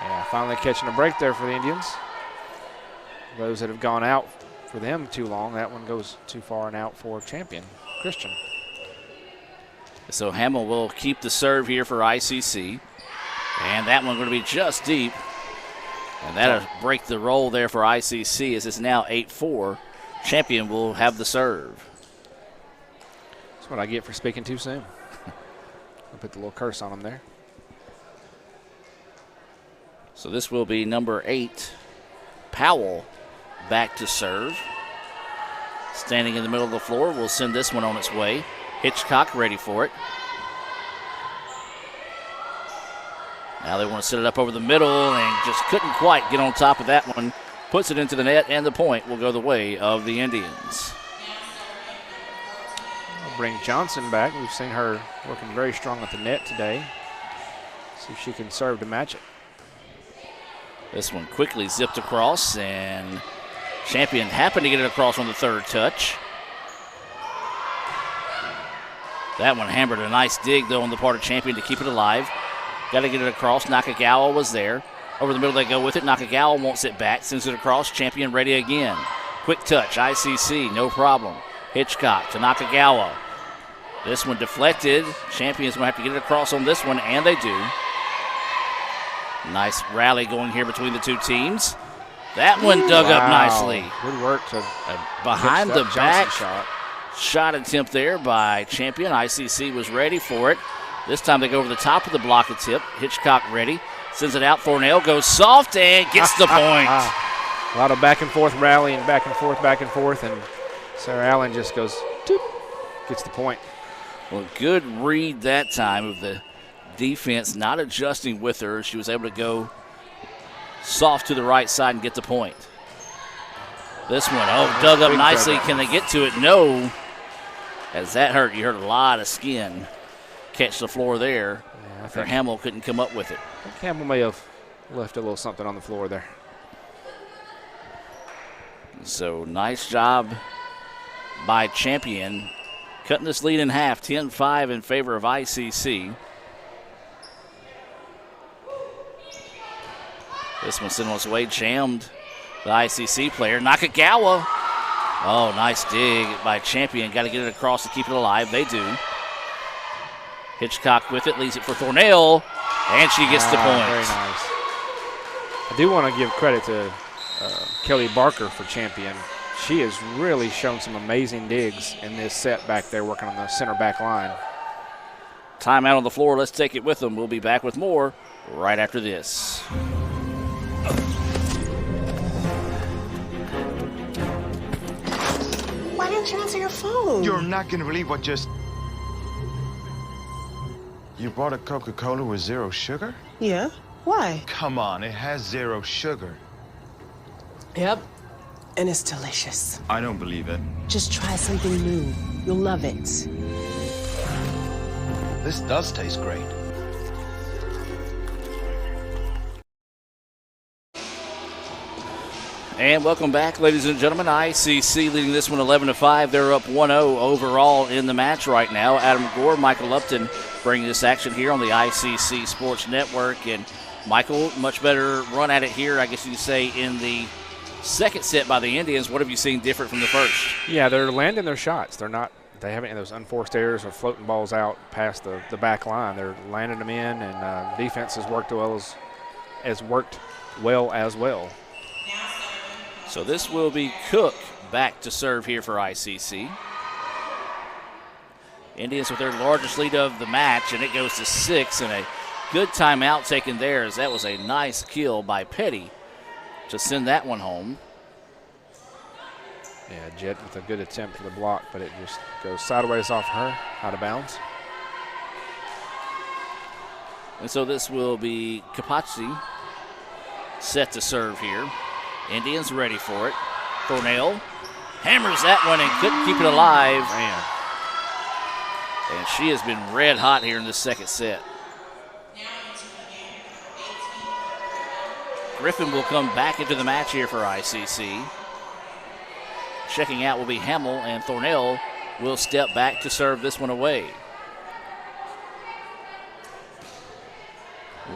S13: Yeah, finally catching a break there for the Indians. Those that have gone out for them too long, that one goes too far and out for Champion Christian.
S11: So Hamill will keep the serve here for ICC. And that one going to be just deep. And that'll break the roll there for ICC as it's now 8-4. Champion will have the serve.
S13: That's what I get for speaking too soon. I'll put the little curse on them there.
S11: So this will be number 8, Powell, back to serve. Standing in the middle of the floor, we'll send this one on its way. Hitchcock ready for it. Now they want to set it up over the middle and just couldn't quite get on top of that one. puts it into the net, and the point will go the way of the Indians.
S13: I'll bring Johnson back. We've seen her working very strong at the net today. See if she can serve to match it.
S11: This one quickly zipped across, and Champion happened to get it across on the third touch. That one hammered a nice dig, though, on the part of Champion to keep it alive. Got to get it across. Nakagawa was there. Over the middle they go with it. Nakagawa won't sit back. Sends it across. Champion ready again. Quick touch. ICC. No problem. Hitchcock to Nakagawa. This one deflected. Champion's going to have to get it across on this one, and they do. Nice rally going here between the two teams. That one dug up nicely.
S13: Good work to
S11: behind the back
S13: shot.
S11: Shot attempt there by Champion. ICC was ready for it. This time they go over the top of the block attempt. Hitchcock ready. Sends it out. Thornell goes soft and gets the point.
S13: A lot of back and forth rallying, back and forth, and Sarah Allen just goes, doop, gets the point.
S11: Well, good read that time of the defense, not adjusting with her. She was able to go soft to the right side and get the point. This one, dug up nicely. Can they get to it? No. As that hurt, you heard a lot of skin catch the floor there.
S13: Yeah, I think
S11: Hamill couldn't come up with it.
S13: I think Hamill may have left a little something on the floor there.
S11: So nice job by Champion, cutting this lead in half, 10-5 in favor of ICC. This one sent on its way, jammed the ICC player. Nakagawa. Oh, nice dig by Champion. Got to get it across to keep it alive. They do. Hitchcock with it, leaves it for Thornell, and she gets the point.
S13: Very nice. I do want to give credit to Kelly Barker for Champion. She has really shown some amazing digs in this set back there, working on the center back line.
S11: Timeout on the floor. Let's take it with them. We'll be back with more right after this.
S1: Why didn't you answer your phone?
S22: You're not going to believe what just... You bought a Coca-Cola with 0 sugar?
S1: Yeah. Why?
S22: Come on, it has 0 sugar.
S1: Yep. And it's delicious.
S22: I don't believe it.
S1: Just try something new. You'll love it.
S22: This does taste great.
S11: And welcome back, ladies and gentlemen. ICC leading this one 11-5. They're up 1-0 overall in the match right now. Adam Gore, Michael Upton bringing this action here on the ICC Sports Network. And Michael, much better run at it here, I guess you could say, in the second set by the Indians. What have you seen different from the first?
S13: Yeah, they're landing their shots. They haven't had those unforced errors or floating balls out past the back line. They're landing them in, and defense has worked well as well.
S11: So this will be Cook back to serve here for ICC. Indians with their largest lead of the match, and it goes to 6, and a good timeout taken there, as that was a nice kill by Petty to send that one home.
S13: Yeah, Jet with a good attempt for the block, but it just goes sideways off her, out of bounds.
S11: And so this will be Capacci set to serve here. Indians ready for it. Thornell hammers that one and couldn't keep it alive.
S13: Man.
S11: And she has been red hot here in the second set. Griffin will come back into the match here for ICC. Checking out will be Hamill, and Thornell will step back to serve this one away.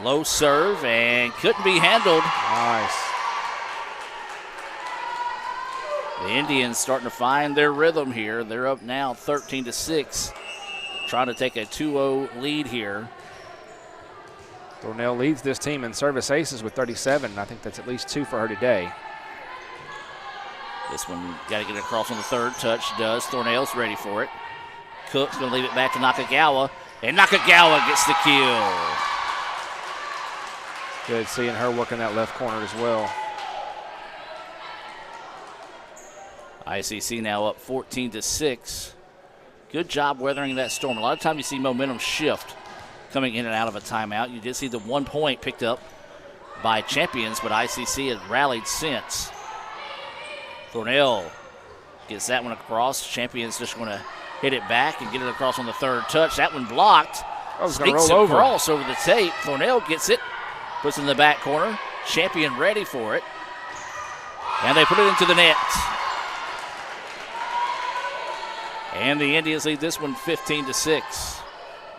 S11: Low serve and couldn't be handled.
S13: Nice.
S11: The Indians starting to find their rhythm here. They're up now 13-6, trying to take a 2-0 lead here.
S13: Thornell leads this team in service aces with 37. I think that's at least 2 for her today.
S11: This one got to get it across on the third touch. Does. Thornell's ready for it. Cook's going to leave it back to Nakagawa, and Nakagawa gets the kill.
S13: Good seeing her working that left corner as well.
S11: ICC now up 14-6. Good job weathering that storm. A lot of times you see momentum shift coming in and out of a timeout. You did see the 1 point picked up by Champions, but ICC has rallied since. Thornell gets that one across. Champion's just going to hit it back and get it across on the third touch. That one blocked. Sneaks across over the tape. Thornell gets it, puts it in the back corner. Champion ready for it. And they put it into the net. And the Indians lead this one 15-6.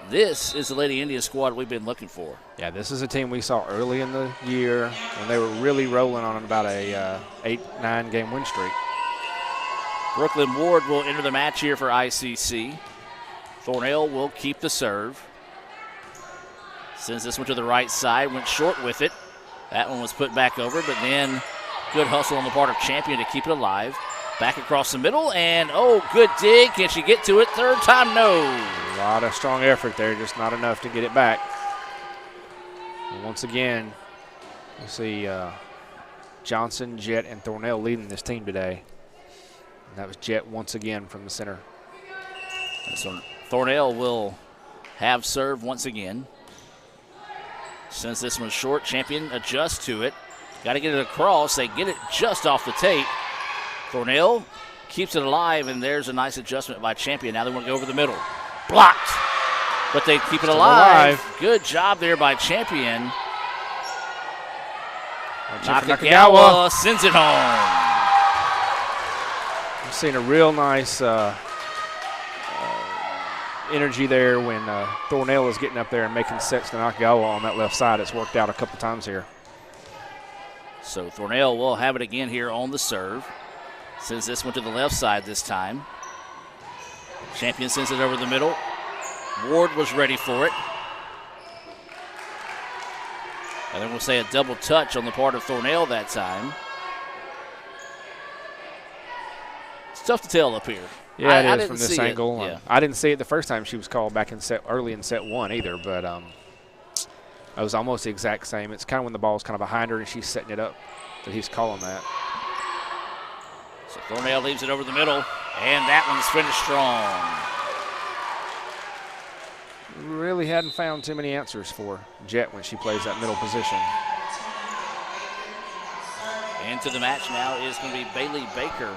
S11: This is the Lady Indians squad we've been looking for.
S13: Yeah, this is a team we saw early in the year when they were really rolling on about a 8-9 game win streak.
S11: Brooklyn Ward will enter the match here for ICC. Thornell will keep the serve. Sends this one to the right side, went short with it. That one was put back over, but then good hustle on the part of Champion to keep it alive. Back across the middle, and good dig. Can she get to it? Third time, no.
S13: A lot of strong effort there, just not enough to get it back. And once again, we see Johnson, Jett, and Thornell leading this team today. And that was Jett once again from the center.
S11: And so Thornell will have serve once again. Sends this one short. Champion adjusts to it. Got to get it across. They get it just off the tape. Thornell keeps it alive, and there's a nice adjustment by Champion. Now they want to go over the middle. Blocked, but they keep it alive. Good job there by Champion. Nakagawa sends it home.
S13: I've seen a real nice energy there when Thornell is getting up there and making sets to Nakagawa on that left side. It's worked out a couple times here.
S11: So Thornell will have it again here on the serve. Sends this one to the left side this time. Champion sends it over the middle. Ward was ready for it. And then we'll say a double touch on the part of Thornell that time. It's tough to tell up here.
S13: Yeah, it is from this angle. Yeah. I didn't see it the first time she was called back in early in set one either, but it was almost the exact same. It's kind of when the ball's kind of behind her and she's setting it up that he's calling that.
S11: So Thornell leaves it over the middle, and that one's finished strong.
S13: Really hadn't found too many answers for Jett when she plays that middle position.
S11: Into the match now is going to be Bailey Baker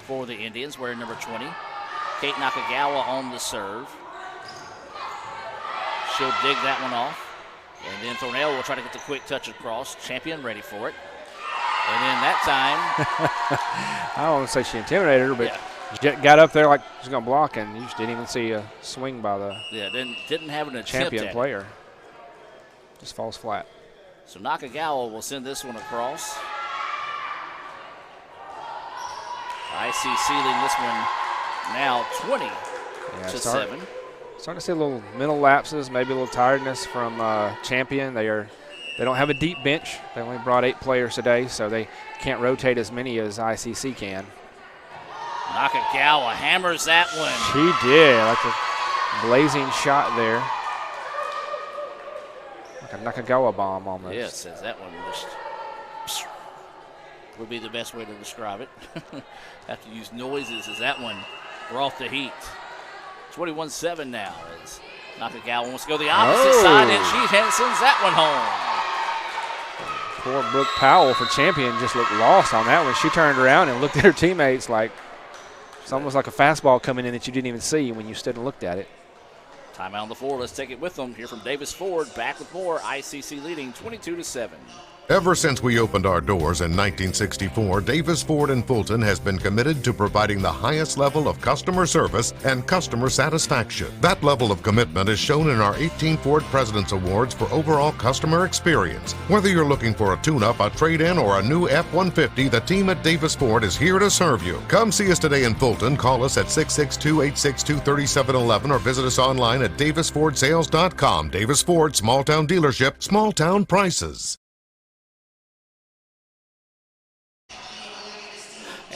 S11: for the Indians, wearing number 20. Kate Nakagawa on the serve. She'll dig that one off. And then Thornell will try to get the quick touch across. Champion ready for it. And then that time.
S13: I don't want to say she intimidated her, but Jett got up there like she's going to block, and you just didn't even see a swing by the
S11: didn't have an attempt
S13: Champion player. Just falls flat.
S11: So Nakagawa will send this one across. ICC leading this one now 20-7.
S13: Starting to see a little mental lapses, maybe a little tiredness from Champion. They don't have a deep bench. They only brought 8 players today, so they can't rotate as many as ICC can.
S11: Nakagawa hammers that one.
S13: She did, like a blazing shot there. Like a Nakagawa bomb almost.
S11: Yeah, it says that one just would be the best way to describe it. Have to use noises as that one brought the heat. 21-7 now as Nakagawa wants to go the opposite side, and she sends that one home.
S13: Poor Brooke Powell for Champion just looked lost on that one. She turned around and looked at her teammates like it's almost like a fastball coming in that you didn't even see when you stood and looked at it.
S11: Timeout on the floor. Let's take it with them here from Davis Ford. Back with more. ICC leading 22-7.
S3: Ever since we opened our doors in 1964, Davis Ford in Fulton has been committed to providing the highest level of customer service and customer satisfaction. That level of commitment is shown in our 18 Ford President's Awards for overall customer experience. Whether you're looking for a tune-up, a trade-in, or a new F-150, the team at Davis Ford is here to serve you. Come see us today in Fulton. Call us at 662-862-3711 or visit us online at davisfordsales.com. Davis Ford, small-town dealership, small-town prices.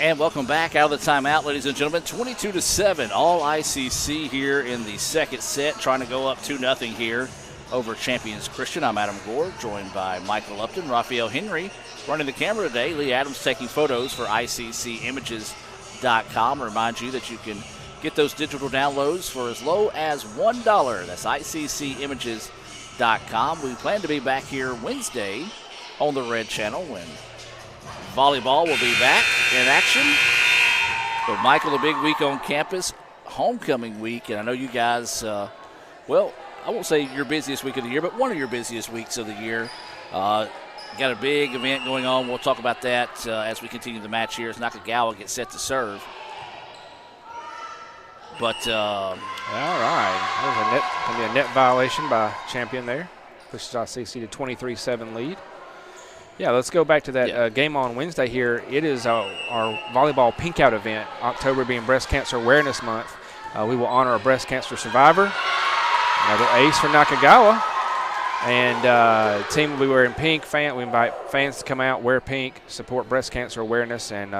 S11: And welcome back out of the timeout, ladies and gentlemen. 22-7, all ICC here in the second set, trying to go up 2-0 here over Champions Christian. I'm Adam Gore, joined by Michael Upton, Raphael Henry running the camera today. Lee Adams taking photos for ICCimages.com. Remind you that you can get those digital downloads for as low as $1. That's ICCimages.com. We plan to be back here Wednesday on the Red Channel when Volleyball will be back in action. So, Michael, a big week on campus, homecoming week, and I know you guys, well, I won't say your busiest week of the year, but one of your busiest weeks of the year. Got a big event going on. We'll talk about that as we continue the match here as Nakagawa gets set to serve. But,
S13: all right. There's going to be a net violation by Champion there. Pushes ICC to 23-7 lead. Yeah, let's go back to that game on Wednesday here. It is our volleyball pink out event, October being Breast Cancer Awareness Month. We will honor a breast cancer survivor. Another ace for Nakagawa. And the team will be wearing pink. We invite fans to come out, wear pink, support breast cancer awareness, and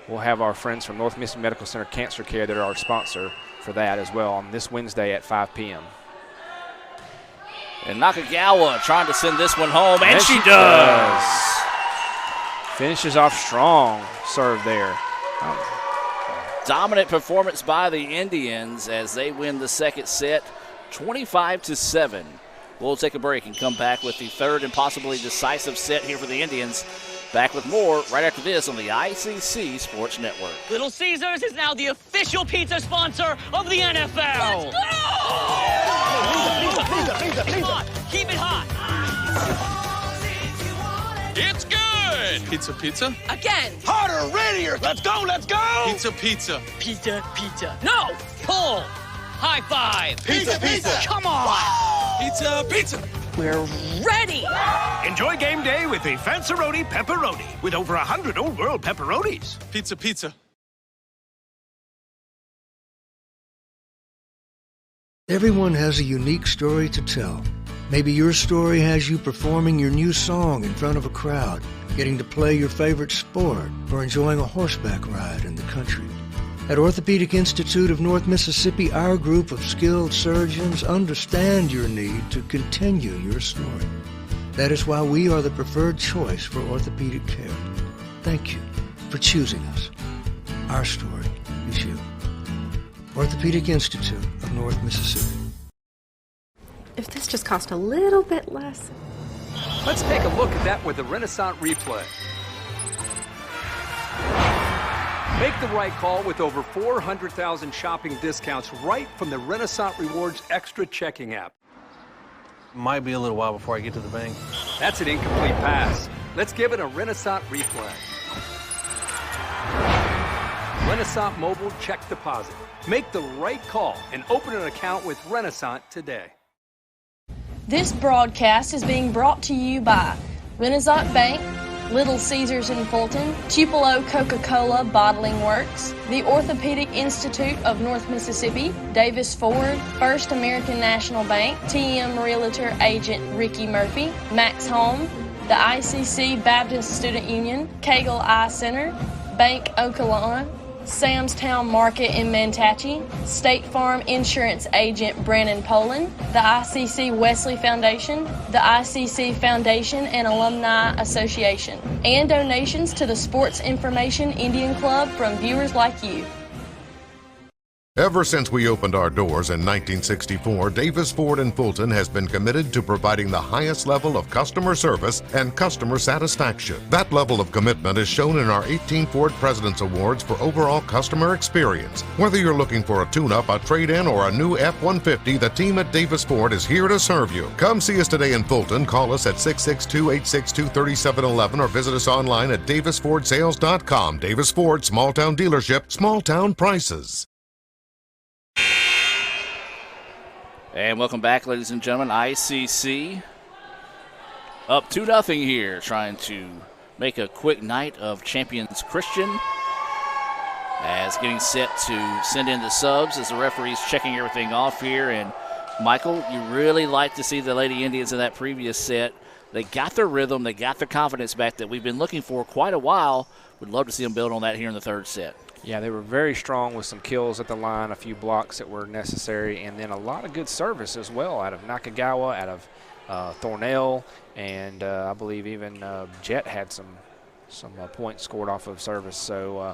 S13: we'll have our friends from North Mississippi Medical Center Cancer Care that are our sponsor for that as well on this Wednesday at 5 p.m.
S11: And Nakagawa trying to send this one home, and she does.
S13: Finishes off strong serve there.
S11: Dominant performance by the Indians as they win the second set, 25-7. We'll take a break and come back with the third and possibly decisive set here for the Indians. Back with more right after this on the ICC Sports Network.
S12: Little Caesars is now the official pizza sponsor of the NFL. Let's go! Come on, keep it hot.
S14: It's good! Pizza.
S12: Again.
S14: Harder, readier. Let's go. Pizza.
S12: Pizza. No, pull. High five.
S14: Pizza.
S12: Come on.
S14: Pizza.
S12: We're ready.
S14: Enjoy game day with a Fanceroni pepperoni with over 100 old world pepperonis. Pizza.
S23: Everyone has a unique story to tell. Maybe your story has you performing your new song in front of a crowd, getting to play your favorite sport, or enjoying a horseback ride in the country. At Orthopedic Institute of North Mississippi, our group of skilled surgeons understand your need to continue your story. That is why we are the preferred choice for orthopedic care. Thank you for choosing us. Our story is you. Orthopedic Institute of North Mississippi.
S20: If this just cost a little bit less.
S2: Let's take a look at that with the Renaissance replay. Make the right call with over 400,000 shopping discounts right from the Renaissance Rewards Extra Checking app.
S21: Might be a little while before I get to the bank.
S2: That's an incomplete pass. Let's give it a Renaissance replay. Renaissance Mobile Check Deposit. Make the right call and open an account with Renaissance today.
S10: This broadcast is being brought to you by Renaissance Bank, Little Caesars in Fulton, Tupelo Coca-Cola Bottling Works, the Orthopedic Institute of North Mississippi, Davis Ford, First American National Bank, TM Realtor Agent Ricky Murphy, Max Home, the ICC Baptist Student Union, Cagle Eye Center, Bank Okalona, Sam's Town Market in Mantachie, State Farm Insurance Agent Brandon Poland, the ICC Wesley Foundation, the ICC Foundation and Alumni Association, and donations to the Sports Information Indian Club from viewers like you.
S3: Ever since we opened our doors in 1964, Davis Ford in Fulton has been committed to providing the highest level of customer service and customer satisfaction. That level of commitment is shown in our 18 Ford President's Awards for overall customer experience. Whether you're looking for a tune-up, a trade-in, or a new F-150, the team at Davis Ford is here to serve you. Come see us today in Fulton. Call us at 662-862-3711 or visit us online at davisfordsales.com. Davis Ford, small-town dealership, small-town prices.
S11: And welcome back, ladies and gentlemen. ICC up 2-0 here, trying to make a quick night of Champions Christian. As getting set to send in the subs as the referee's checking everything off here. And Michael, you really like to see the Lady Indians in that previous set. They got their rhythm, they got their confidence back that we've been looking for quite a while. Would love to see them build on that here in the third set.
S13: Yeah, they were very strong with some kills at the line, a few blocks that were necessary, and then a lot of good service as well out of Nakagawa, out of Thornell, and I believe even Jet had some points scored off of service. So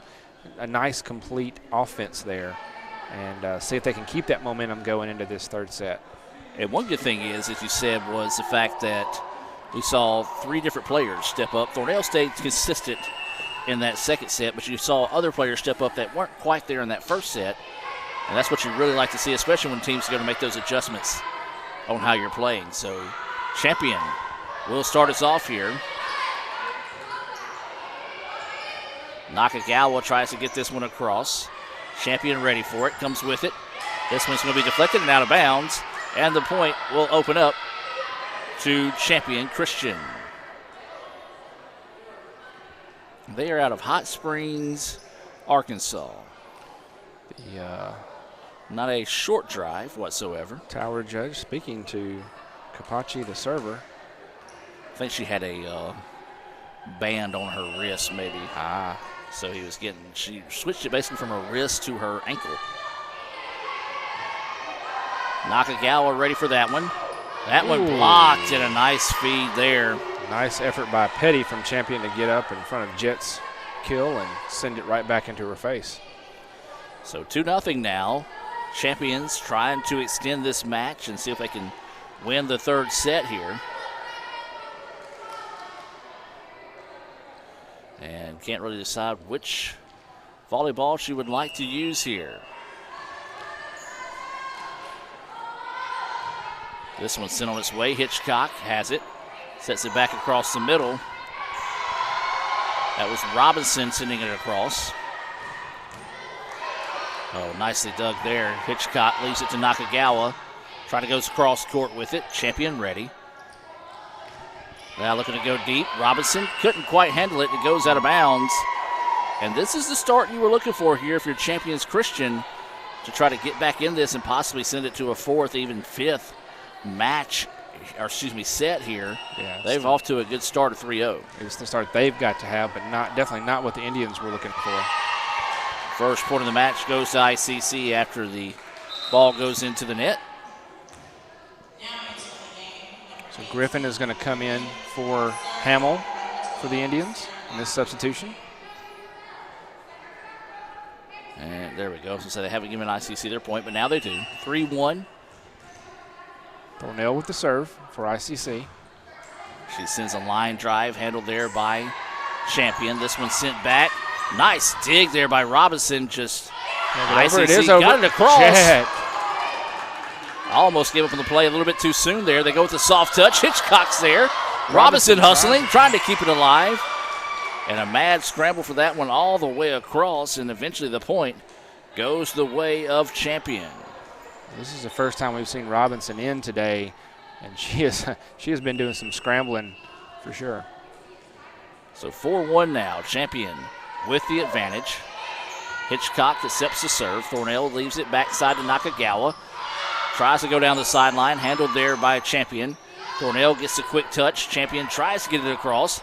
S13: a nice, complete offense there, and see if they can keep that momentum going into this third set.
S11: And one good thing is, as you said, was the fact that we saw 3 different players step up. Thornell stayed consistent in that second set, but you saw other players step up that weren't quite there in that first set. And that's what you really like to see, especially when teams are going to make those adjustments on how you're playing. So Champion will start us off here. Nakagawa tries to get this one across. Champion ready for it, comes with it. This one's going to be deflected and out of bounds, and the point will open up to Champion Christian. They are out of Hot Springs, Arkansas. Not a short drive whatsoever.
S13: Tower judge speaking to Kapachi, the server.
S11: I think she had a band on her wrist, maybe. So she switched it basically from her wrist to her ankle. Nakagawa ready for that one. That one blocked, and a nice feed there.
S13: Nice effort by Petty from Champion to get up in front of Jet's kill and send it right back into her face.
S11: So 2-0 now. Champions trying to extend this match and see if they can win the third set here. And can't really decide which volleyball she would like to use here. This one's sent on its way. Hitchcock has it. Sets it back across the middle. That was Robinson sending it across. Oh, nicely dug there. Hitchcock leaves it to Nakagawa. Trying to go across court with it. Champion ready. Now looking to go deep. Robinson couldn't quite handle it. It goes out of bounds. And this is the start you were looking for here if you're Champions Christian, to try to get back in this and possibly send it to a fourth, even fifth set here.
S13: Yeah,
S11: they've off to a good start of 3-0.
S13: It's the start they've got to have, but definitely not what the Indians were looking for.
S11: First point of the match goes to ICC after the ball goes into the net.
S13: So Griffin is going to come in for Hamill for the Indians in this substitution.
S11: And there we go. So they haven't given ICC their point, but now they do. 3-1.
S13: Thornell with the serve for ICC.
S11: She sends a line drive handled there by Champion. This one sent back. Nice dig there by Robinson. Just ICC
S13: it is
S11: got it across.
S13: Jet.
S11: Almost gave up on the play a little bit too soon there. They go with the soft touch. Hitchcock's there. Robinson hustling, trying to keep it alive. And a mad scramble for that one all the way across, and eventually the point goes the way of Champion.
S13: This is the first time we've seen Robinson in today, and she has been doing some scrambling for sure.
S11: So 4-1 now. Champion with the advantage. Hitchcock accepts the serve. Thornell leaves it backside to Nakagawa. Tries to go down the sideline, handled there by Champion. Thornell gets a quick touch. Champion tries to get it across.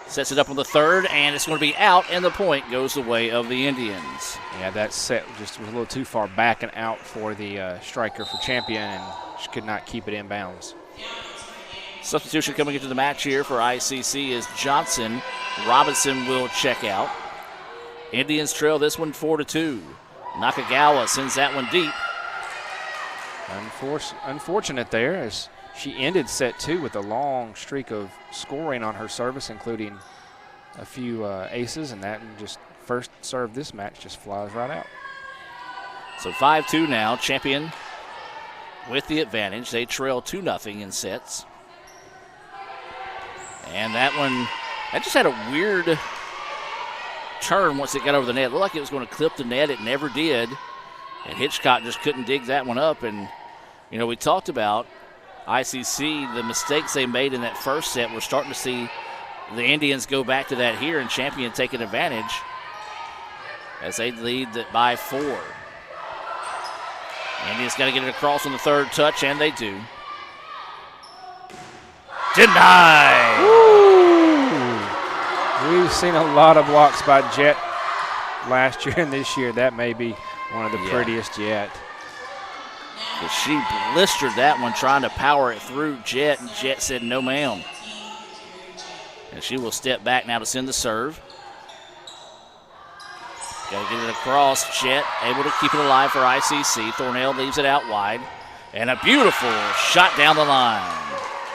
S11: Sets it up on the third, and it's going to be out, and the point goes the way of the Indians.
S13: Yeah, that set just was a little too far back and out for the striker for Champion, and she could not keep it in bounds.
S11: Substitution coming into the match here for ICC is Johnson. Robinson will check out. Indians trail this one 4-2. Nakagawa sends that one deep.
S13: Unfortunate there, as she ended set 2 with a long streak of scoring on her service, including a few aces, and that just first serve this match just flies right out.
S11: So 5-2 now. Champion with the advantage. They trail 2-0 in sets. And that one, that just had a weird turn once it got over the net. It looked like it was going to clip the net. It never did. And Hitchcock just couldn't dig that one up. And, you know, we talked about ICC, the mistakes they made in that first set. We're starting to see the Indians go back to that here, and Champion taking advantage as they lead by 4. Indians got to get it across on the third touch, and they do. Denied!
S13: We've seen a lot of blocks by Jet last year and this year. That may be one of the prettiest yet.
S11: But she blistered that one trying to power it through Jet, and Jet said no ma'am. And she will step back now to send the serve. Got to get it across. Jet able to keep it alive for ICC. Thornell leaves it out wide. And a beautiful shot down the line.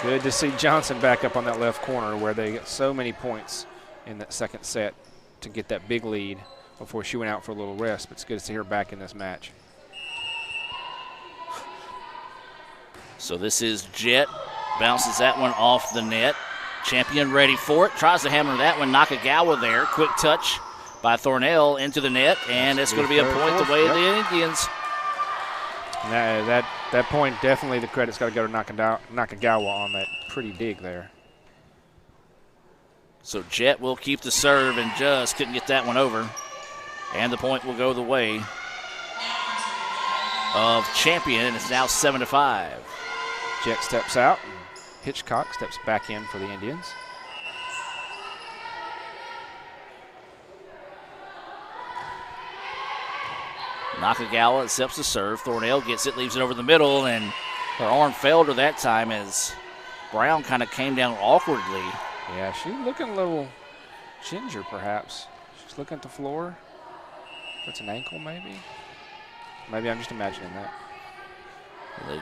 S13: Good to see Johnson back up on that left corner where they get so many points in that second set. to get that big lead before she went out for a little rest, but it's good to see her back in this match.
S11: So this is Jet. Bounces that one off the net. Champion ready for it. Tries to hammer that one. Nakagawa there. Quick touch by Thornell into the net, and it's going to be a point the way of the Indians.
S13: That point, definitely the credit's got to go to Nakagawa on that pretty dig there.
S11: So Jet will keep the serve and just couldn't get that one over. And the point will go the way of Champion, and it's now 7-5.
S13: Jet steps out. Hitchcock steps back in for the Indians.
S11: Nakagawa accepts the serve. Thornell gets it, leaves it over the middle, and her arm failed her that time as Brown kind of came down awkwardly.
S13: Yeah, she's looking a little ginger, perhaps. She's looking at the floor. That's an ankle, maybe? Maybe I'm just imagining that.
S11: They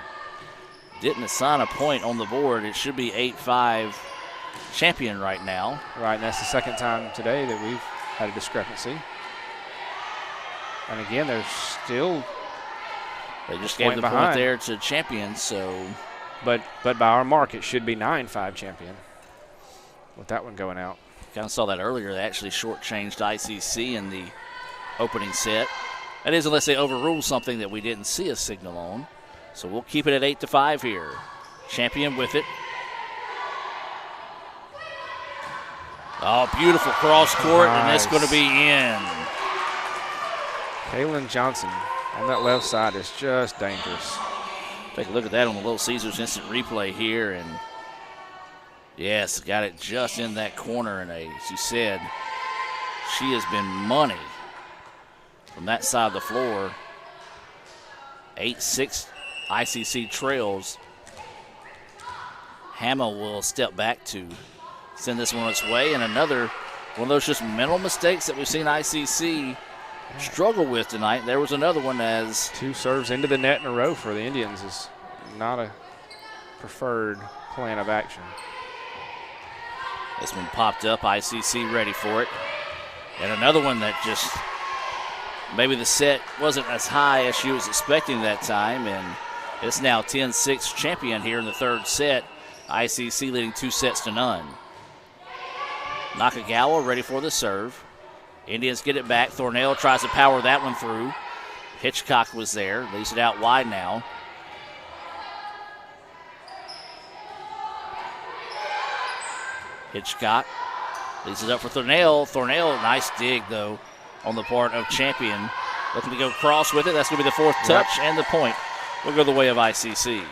S11: didn't assign a point on the board. It should be 8-5 Champion right now.
S13: Right, and that's the second time today that we've had a discrepancy. And again, they're still.
S11: They just gave the point there to Champion, so.
S13: But by our mark, it should be 9-5 Champion with that one going out.
S11: Kind of saw that earlier. They actually shortchanged ICC in the opening set. That is, unless they overrule something that we didn't see a signal on. So we'll keep it at 8-5 here. Champion with it. Oh, beautiful cross court, nice. And that's going to be in.
S13: Kaylin Johnson on that left side is just dangerous.
S11: Take a look at that on the Little Caesars instant replay here, and yes, got it just in that corner. And as you said, she has been money from that side of the floor. 8-6 ICC trails. Hamill will step back to send this one its way, and another one of those just mental mistakes that we've seen ICC struggle with tonight. There was another one as
S13: 2 serves into the net in a row for the Indians is not a preferred plan of action.
S11: This one popped up, ICC ready for it. And another one that just, maybe the set wasn't as high as she was expecting that time, and it's now 10-6 Champion here in the third set. ICC leading 2-0. Nakagawa ready for the serve. Indians get it back. Thornell tries to power that one through. Hitchcock was there. Leaves it out wide now. Hitchcock leaves it up for Thornell. Thornell, nice dig, though, on the part of Champion. Looking to go cross with it. That's going to be the fourth touch, and the point will go the way of ICC.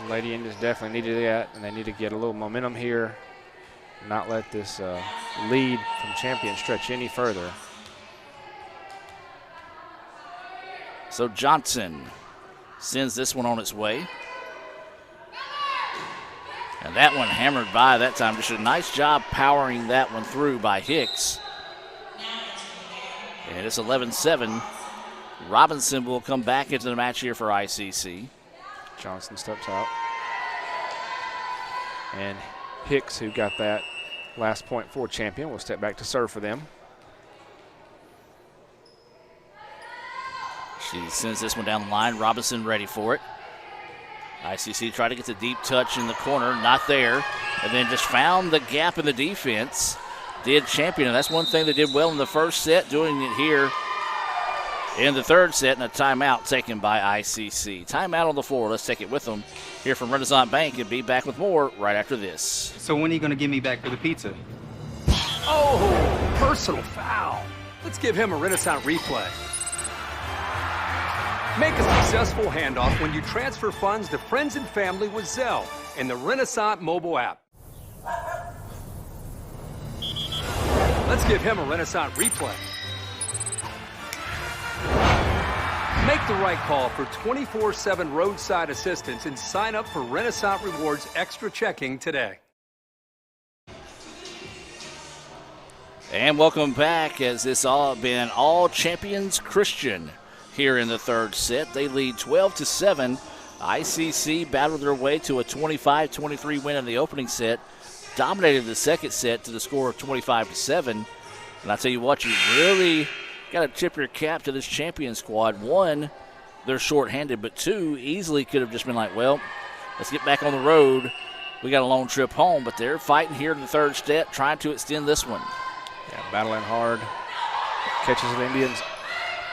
S13: Lady Indians definitely needed that, and they need to get a little momentum here. Not let this lead from Champion stretch any further.
S11: So Johnson sends this one on its way. And that one hammered by that time. Just a nice job powering that one through by Hicks. And it's 11-7. Robinson will come back into the match here for ICC.
S13: Johnson steps out. And Hicks, who got that last point for Champion, will step back to serve for them.
S11: She sends this one down the line. Robinson ready for it. ICC tried to get the deep touch in the corner, not there. And then just found the gap in the defense. Did Champion, and that's one thing they did well in the first set, doing it here in the third set, and a timeout taken by ICC. Timeout on the floor. Let's take it with them here from Renaissance Bank and be back with more right after this.
S15: So when are you going to give me back for the pizza?
S2: Oh, personal foul. Let's give him a Renaissance replay. Make a successful handoff when you transfer funds to friends and family with Zelle and the Renaissance mobile app. Let's give him a Renaissance replay. Make the right call for 24/7 roadside assistance and sign up for Renaissance Rewards Extra Checking today.
S11: And welcome back, as this all been all Champions Christian here in the third set. They lead 12-7. ICC battled their way to a 25-23 win in the opening set. Dominated the second set to the score of 25-7. And I tell you what, you really got to tip your cap to this champion squad. One, they're shorthanded, but two, easily could have just been like, well, let's get back on the road. We got a long trip home, but they're fighting here in the third set, trying to extend this one.
S13: Yeah, battling hard. Catches the Indians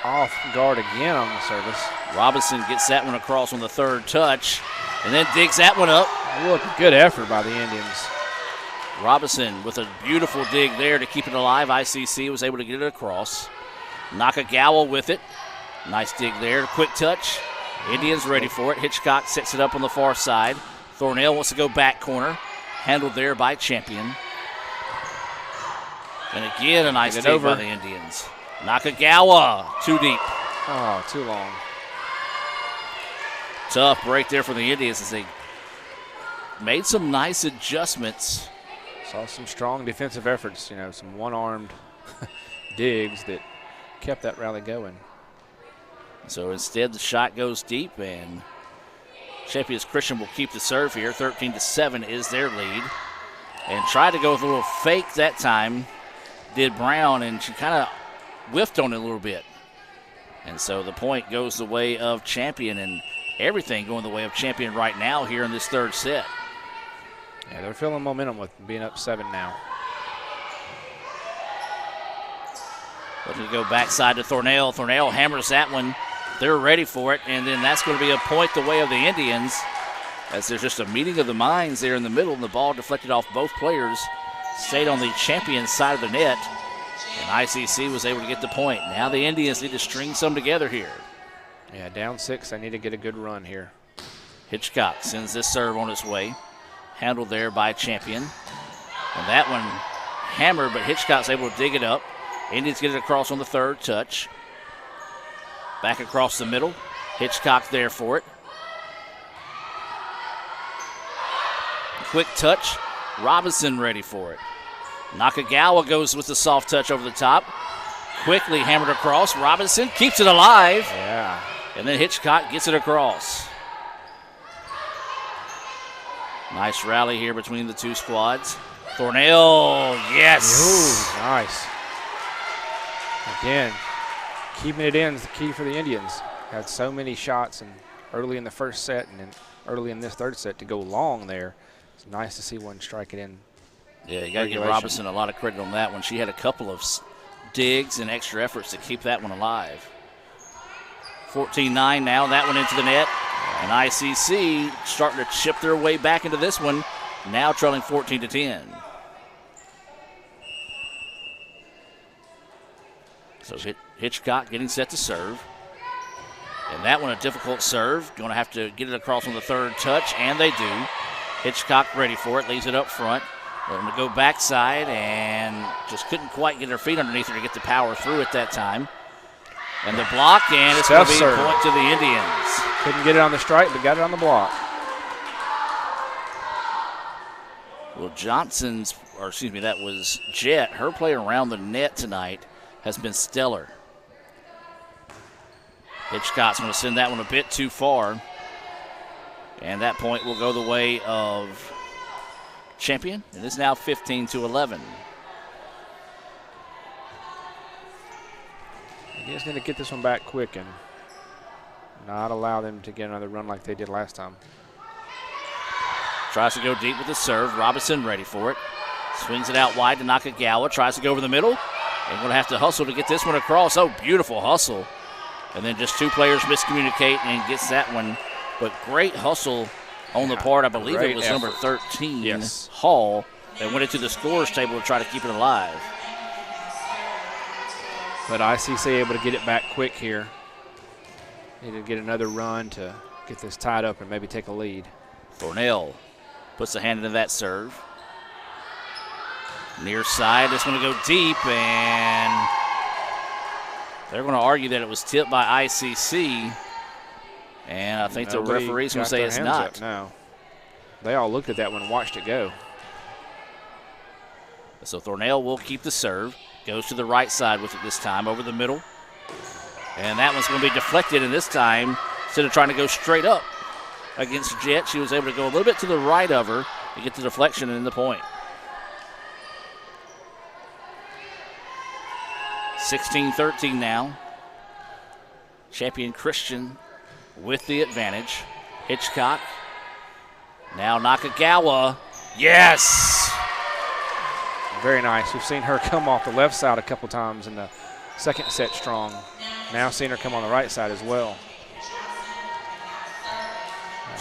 S13: off guard again on the service.
S11: Robinson gets that one across on the third touch and then digs that one up.
S13: Look, good effort by the Indians.
S11: Robinson with a beautiful dig there to keep it alive. ICC was able to get it across. Nakagawa with it. Nice dig there. Quick touch. Indians ready for it. Hitchcock sets it up on the far side. Thornell wants to go back corner. Handled there by Champion. And again, a nice dig by the Indians. Nakagawa, too deep.
S13: Oh, too long.
S11: Tough break there for the Indians as they made some nice adjustments.
S13: Saw some strong defensive efforts, some one-armed digs that kept that rally going.
S11: So instead, the shot goes deep, and Champions Christian will keep the serve here. 13-7 is their lead. And tried to go with a little fake that time, did Brown, and she kind of whiffed on it a little bit. And so the point goes the way of Champion, and everything going the way of Champion right now here in this third set.
S13: Yeah, they're feeling momentum with being up 7 now.
S11: Looking to go backside to Thornell. Thornell hammers that one. They're ready for it, and then that's going to be a point the way of the Indians, as there's just a meeting of the minds there in the middle, and the ball deflected off both players, stayed on the Champion side of the net, and ICC was able to get the point. Now the Indians need to string some together here.
S13: Yeah, down 6, they need to get a good run here.
S11: Hitchcock sends this serve on its way. Handled there by Champion. And that one hammered, but Hitchcock's able to dig it up. Indians get it across on the third touch. Back across the middle. Hitchcock there for it. Quick touch. Robinson ready for it. Nakagawa goes with the soft touch over the top. Quickly hammered across. Robinson keeps it alive.
S13: Yeah.
S11: And then Hitchcock gets it across. Nice rally here between the two squads. Thornell, yes.
S13: Ooh, nice. Again, keeping it in is the key for the Indians. Had so many shots early in the first set and then early in this third set to go long there. It's nice to see one strike it in.
S11: Yeah, you got to give Robinson a lot of credit on that one. She had a couple of digs and extra efforts to keep that one alive. 14-9 now, that one into the net. And ICC starting to chip their way back into this one, now trailing 14-10. So Hitchcock getting set to serve. And that one a difficult serve. Going to have to get it across on the third touch, and they do. Hitchcock ready for it, leaves it up front. Let them to go backside, and just couldn't quite get her feet underneath her to get the power through at that time. And the block, and it's going to be a point to the Indians.
S13: Couldn't get it on the strike, but got it on the block.
S11: Well, that was Jet. Her play around the net tonight has been stellar. Hitchcock's going to send that one a bit too far. And that point will go the way of Champion. It is now 15-11.
S13: You guys need to get this one back quick and not allow them to get another run like they did last time.
S11: Tries to go deep with the serve. Robinson ready for it. Swings it out wide to Nakagawa. Tries to go over the middle. And going to have to hustle to get this one across. Oh, beautiful hustle. And then just two players miscommunicate and gets that one. But great hustle on the part, I believe it was number 13, yes, Hall, that went into the scorer's table to try to keep it alive.
S13: But ICC able to get it back quick here. Need to get another run to get this tied up and maybe take a lead.
S11: Thornell puts a hand into that serve. Near side, it's going to go deep, and they're going to argue that it was tipped by ICC. And I think the referee's going to say it's not.
S13: No. They all looked at that one and watched it go.
S11: So Thornell will keep the serve. Goes to the right side with it this time, over the middle. And that one's going to be deflected, and this time, instead of trying to go straight up against Jet, she was able to go a little bit to the right of her to get the deflection and the point. 16-13 now. Champion Christian with the advantage. Hitchcock. Now Nakagawa. Yes!
S13: Very nice. We've seen her come off the left side a couple times in the second set strong. Now seeing her come on the right side as well.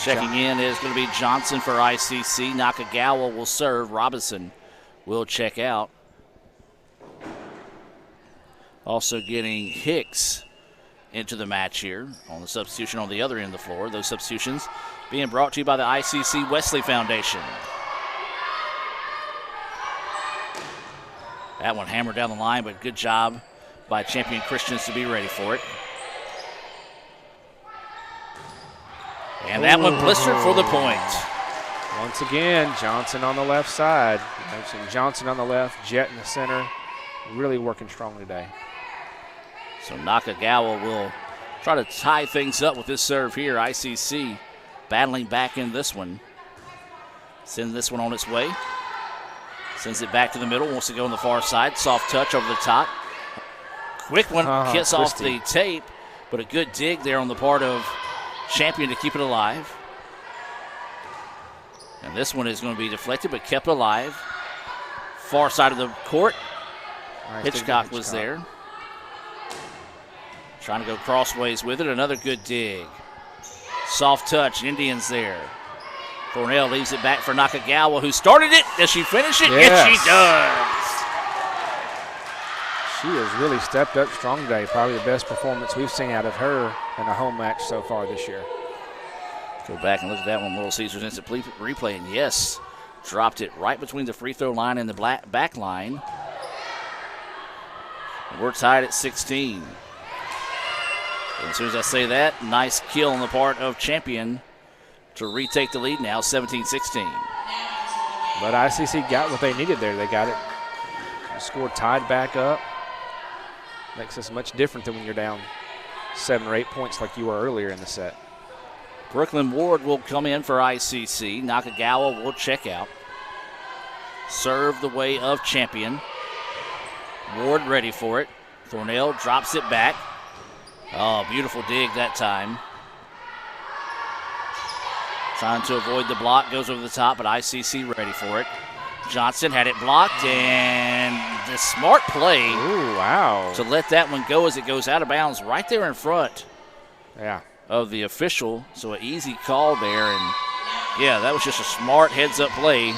S11: Checking in is going to be Johnson for ICC. Nakagawa will serve. Robinson will check out. Also getting Hicks into the match here on the substitution on the other end of the floor. Those substitutions being brought to you by the ICC Wesley Foundation. That one hammered down the line, but good job by Champion Christians to be ready for it. And that one blistered for the point.
S13: Once again, Johnson on the left side. You mentioned Johnson on the left, Jet in the center. Really working strong today.
S11: So Nakagawa will try to tie things up with this serve here. ICC battling back in this one. Send this one on its way. Sends it back to the middle. Wants to go on the far side. Soft touch over the top. Quick one. Gets off the tape, but a good dig there on the part of Champion to keep it alive. And this one is going to be deflected, but kept alive. Far side of the court.
S13: Nice.
S11: Hitchcock was there. Trying to go crossways with it. Another good dig. Soft touch. Indians there. Thornell leaves it back for Nakagawa, who started it. Does she finish it? Yes, she does.
S13: She has really stepped up strong today. Probably the best performance we've seen out of her in a home match so far this year.
S11: Go back and look at that one. Little Caesars instant replay. And yes, dropped it right between the free throw line and the back line. We're tied at 16. And as soon as I say that, nice kill on the part of Champion to retake the lead now, 17-16.
S13: But ICC got what they needed there. They got it. The score tied back up. Makes this much different than when you're down 7 or 8 points like you were earlier in the set.
S11: Brooklyn Ward will come in for ICC. Nakagawa will check out. Serve the way of Champion. Ward ready for it. Thornell drops it back. Oh, beautiful dig that time. Trying to avoid the block, goes over the top, but ICC ready for it. Johnson had it blocked, and the smart play.
S13: Ooh, wow.
S11: To let that one go as it goes out of bounds right there in front of the official. So an easy call there, and yeah, that was just a smart heads-up play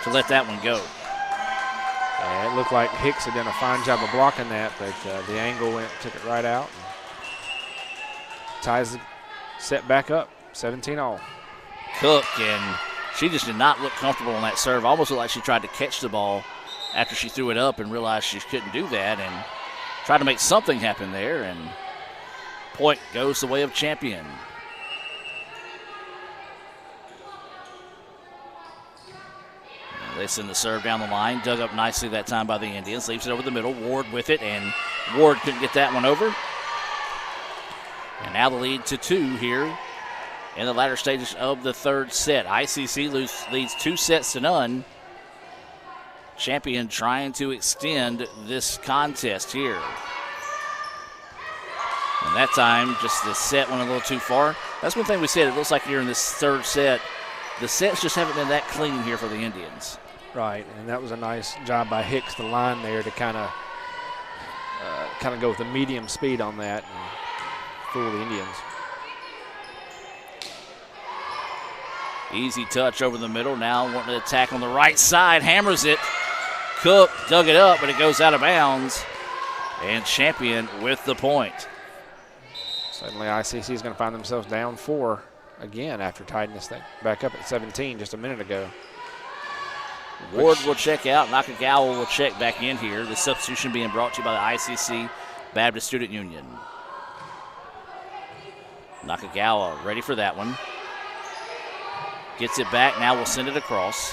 S11: to let that one go.
S13: It looked like Hicks had done a fine job of blocking that, but the angle took it right out. Ties the set back up, 17-all.
S11: Cook, and she just did not look comfortable on that serve. Almost looked like she tried to catch the ball after she threw it up and realized she couldn't do that and tried to make something happen there, and point goes the way of Champion. They send the serve down the line, dug up nicely that time by the Indians, leaves it over the middle. Ward with it, and Ward couldn't get that one over. And now the lead to 2 here in the latter stages of the third set. ICC leads 2-0. Champion trying to extend this contest here. And that time, just the set went a little too far. That's one thing we said. It looks like here in this third set, the sets just haven't been that clean here for the Indians.
S13: Right, and that was a nice job by Hicks, the line there, to kind of go with the medium speed on that and fool the Indians.
S11: Easy touch over the middle. Now wanting to attack on the right side. Hammers it. Cook dug it up, but it goes out of bounds. And Champion with the point.
S13: Suddenly ICC is going to find themselves down 4 again after tying this thing back up at 17 just a minute ago.
S11: Ward will check out. Nakagawa will check back in here. The substitution being brought to you by the ICC Baptist Student Union. Nakagawa ready for that one. Gets it back. Now we'll send it across.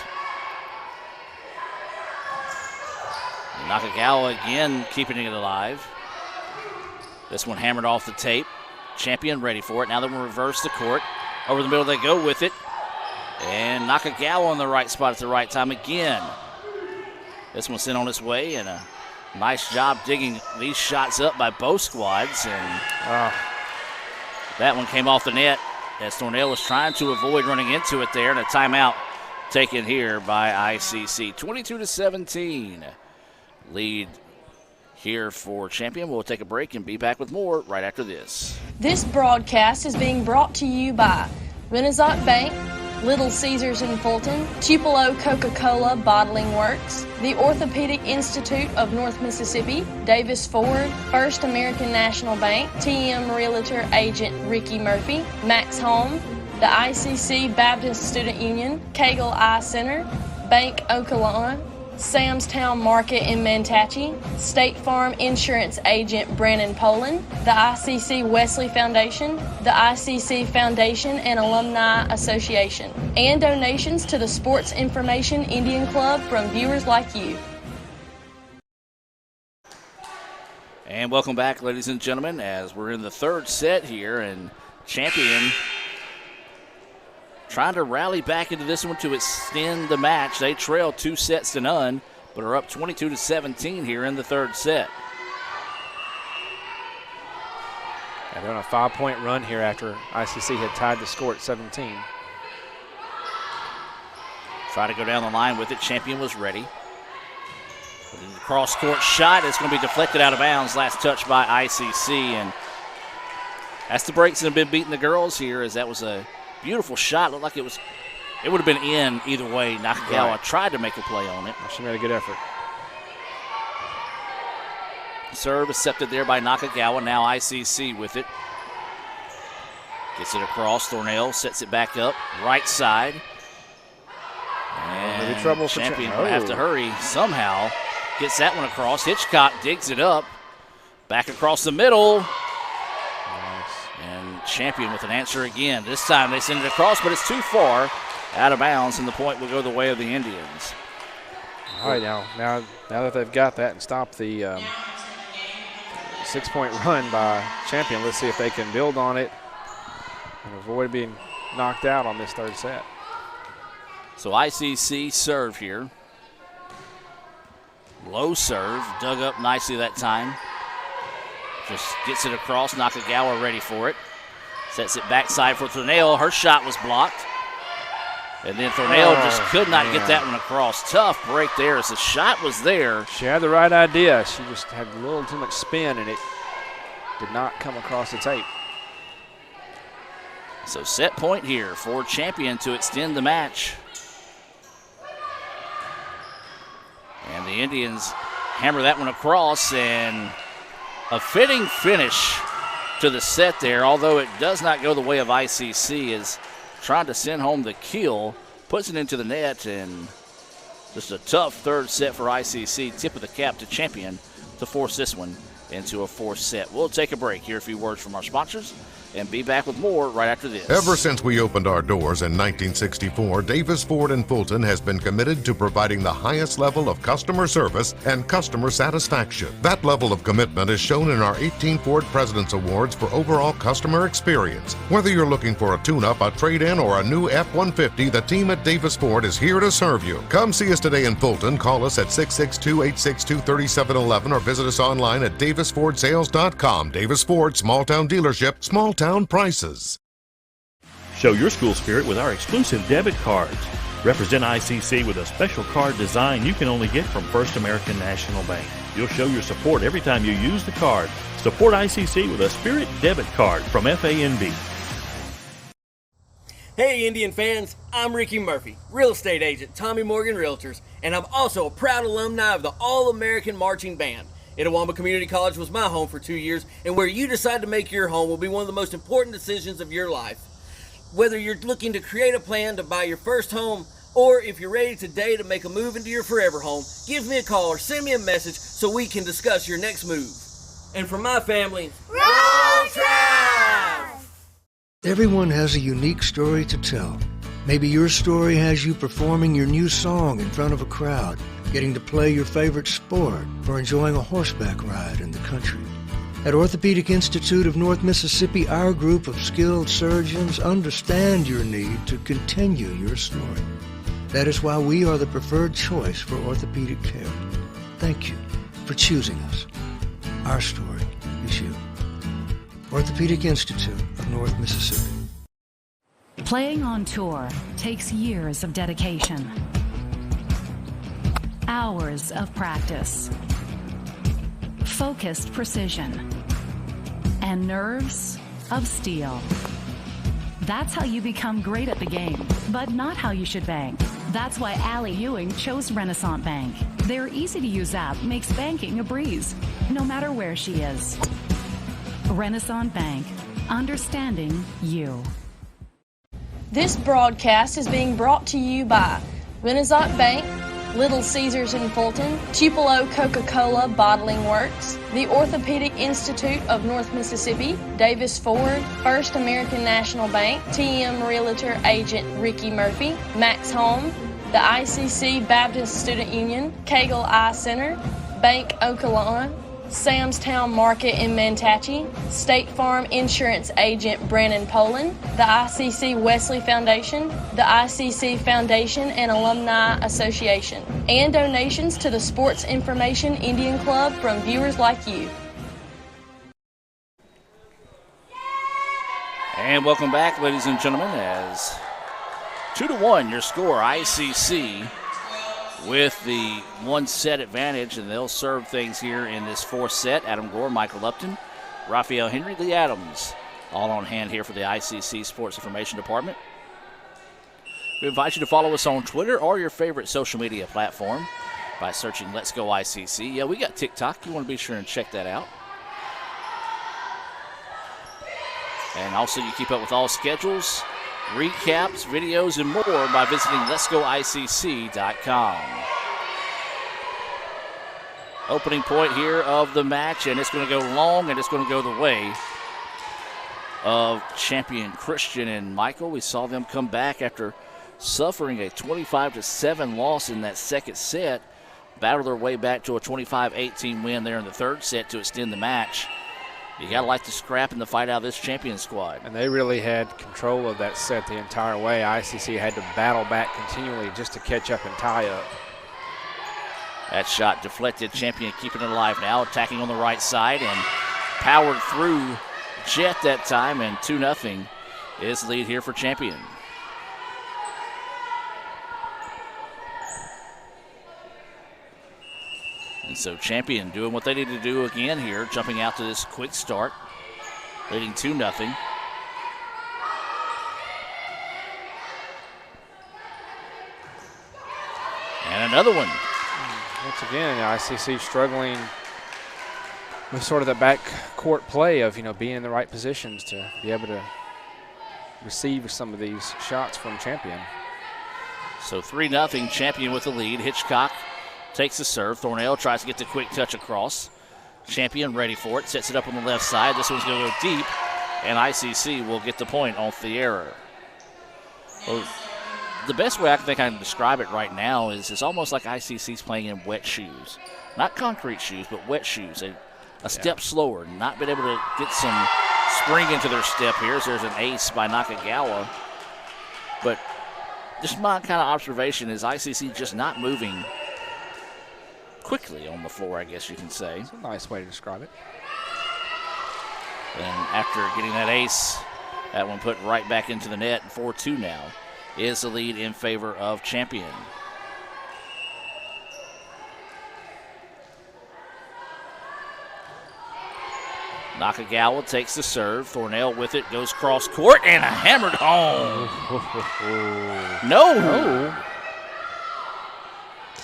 S11: Nakagawa again keeping it alive. This one hammered off the tape. Champion ready for it. Now they will reverse the court. Over the middle they go with it. And Nakagawa in the right spot at the right time again. This one sent on its way, and a Nice job digging these shots up by both squads, and that one came off the net as Thornell was trying to avoid running into it there, and a timeout taken here by ICC. 22-17 lead here for Champion. We'll take a break and be back with more right after this.
S10: This broadcast is being brought to you by Renaissance Bank, Little Caesars in Fulton, Tupelo Coca-Cola Bottling Works, the Orthopedic Institute of North Mississippi, Davis Ford, First American National Bank, TM Realtor Agent Ricky Murphy, Max Home, the ICC Baptist Student Union, Cagle Eye Center, Bank Okolona, Sam's Town Market in Mantachie, State Farm Insurance Agent Brandon Poland, the ICC Wesley Foundation, the ICC Foundation and Alumni Association, and donations to the Sports Information Indian Club from viewers like you.
S11: And welcome back, ladies and gentlemen, as we're in the third set here, and Champion trying to rally back into this one to extend the match. They trail 2-0, but are up 22-17 here in the third set.
S13: Yeah, they're on a 5-point run here after ICC had tied the score at 17.
S11: Try to go down the line with it. Champion was ready. The cross-court shot is going to be deflected out of bounds. Last touch by ICC, and that's the breaks that have been beating the girls here, as that was a beautiful shot. Looked like it would have been in either way. Nakagawa tried to make a play on it.
S13: She made a good effort.
S11: Serve accepted there by Nakagawa. Now ICC with it. Gets it across. Thornell sets it back up. Right side. And
S13: maybe trouble for
S11: Champion will have to hurry somehow. Gets that one across. Hitchcock digs it up. Back across the middle. And Champion with an answer again. This time they send it across, but it's too far out of bounds, and the point will go the way of the Indians.
S13: All right, now that they've got that and stopped the 6-point run by Champion, let's see if they can build on it and avoid being knocked out on this third set.
S11: So ICC serve here. Low serve, dug up nicely that time. Just gets it across. Nakagawa ready for it. Sets it backside for Thornell. Her shot was blocked. And then Thornell just could not get that one across. Tough break there as the shot was there.
S13: She had the right idea. She just had a little too much spin, and it did not come across the tape.
S11: So set point here for Champion to extend the match. And the Indians hammer that one across, and a fitting finish to the set there, although it does not go the way of ICC, is trying to send home the kill, puts it into the net, and just a tough third set for ICC. Tip of the cap to Champion to force this one into a fourth set. We'll take a break, hear a few words from our sponsors, and be back with more right after this.
S3: Ever since we opened our doors in 1964, Davis Ford in Fulton has been committed to providing the highest level of customer service and customer satisfaction. That level of commitment is shown in our 18 Ford President's Awards for overall customer experience. Whether you're looking for a tune-up, a trade-in, or a new F-150, the team at Davis Ford is here to serve you. Come see us today in Fulton. Call us at 662-862-3711 or visit us online at davisfordsales.com. Davis Ford, small-town dealership, small-town prices.
S9: Show your school spirit with our exclusive debit cards. Represent ICC with a special card design you can only get from First American National Bank. You'll show your support every time you use the card. Support ICC with a Spirit debit card from FANB.
S16: Hey Indian fans, I'm Ricky Murphy, real estate agent, Tommy Morgan Realtors, and I'm also a proud alumni of the All-American Marching Band. Itawamba Community College was my home for 2 years, and where you decide to make your home will be one of the most important decisions of your life. Whether you're looking to create a plan to buy your first home, or if you're ready today to make a move into your forever home, give me a call or send me a message so we can discuss your next move. And for my family, roll Tribe!
S23: Everyone has a unique story to tell. Maybe your story has you performing your new song in front of a crowd, getting to play your favorite sport, or enjoying a horseback ride in the country. At Orthopedic Institute of North Mississippi, our group of skilled surgeons understand your need to continue your story. That is why we are the preferred choice for orthopedic care. Thank you for choosing us. Our story is you. Orthopedic Institute of North Mississippi.
S4: Playing on tour takes years of dedication, hours of practice, focused precision, and nerves of steel. That's how you become great at the game, but not how you should bank. That's why Allie Ewing chose Renaissance Bank. Their easy-to-use app makes banking a breeze, no matter where she is. Renaissance Bank, understanding you.
S10: This broadcast is being brought to you by Renaissance Bank, Little Caesars in Fulton, Tupelo Coca-Cola Bottling Works, the Orthopedic Institute of North Mississippi, Davis Ford, First American National Bank, TM Realtor Agent Ricky Murphy, Max Home, the ICC Baptist Student Union, Cagle Eye Center, Bank Okalona, Sam's Town Market in Mantachie, State Farm Insurance Agent Brandon Poland, the ICC Wesley Foundation, the ICC Foundation and Alumni Association, and donations to the Sports Information Indian Club from viewers like you.
S11: And welcome back, ladies and gentlemen, as 2-1 your score, ICC with the 1-set advantage, and they'll serve things here in this 4th set. Adam Gore, Michael Upton, Raphael Henry, Lee Adams, all on hand here for the ICC Sports Information Department. We invite you to follow us on Twitter or your favorite social media platform by searching Let's Go ICC. Yeah, we got TikTok. You want to be sure and check that out. And also you keep up with all schedules, recaps, videos, and more by visiting letsgoicc.com. Opening point here of the match, and it's going to go long, and it's going to go the way of champion Christian. And Michael, we saw them come back after suffering a 25-7 loss in that 2nd set, battle their way back to a 25-18 win there in the 3rd set to extend the match. You got to like the scrap and the fight out of this champion squad.
S13: And they really had control of that set the entire way. ICC had to battle back continually just to catch up and tie up.
S11: That shot deflected. Champion keeping it alive now, attacking on the right side and powered through Jet that time, and 2-0 is the lead here for Champion. And so Champion doing what they need to do again here, jumping out to this quick start, leading 2-0. And another one.
S13: Once again, ICC struggling with sort of the back court play of, being in the right positions to be able to receive some of these shots from Champion.
S11: So 3-0, Champion with the lead. Hitchcock takes the serve. Thornell tries to get the quick touch across. Champion ready for it. Sets it up on the left side. This one's going to go deep, and ICC will get the point off the error. Well, the best way I can describe it right now is it's almost like ICC's playing in wet shoes. Not concrete shoes, but wet shoes. A step slower. Not been able to get some spring into their step here. So there's an ace by Nakagawa. But just my kind of observation is ICC just not moving quickly on the floor, I guess you can say.
S13: That's a nice way to describe it.
S11: And after getting that ace, that one put right back into the net. 4-2 now is the lead in favor of Champion. Nakagawa takes the serve. Thornell with it, goes cross court, and a hammered home. No.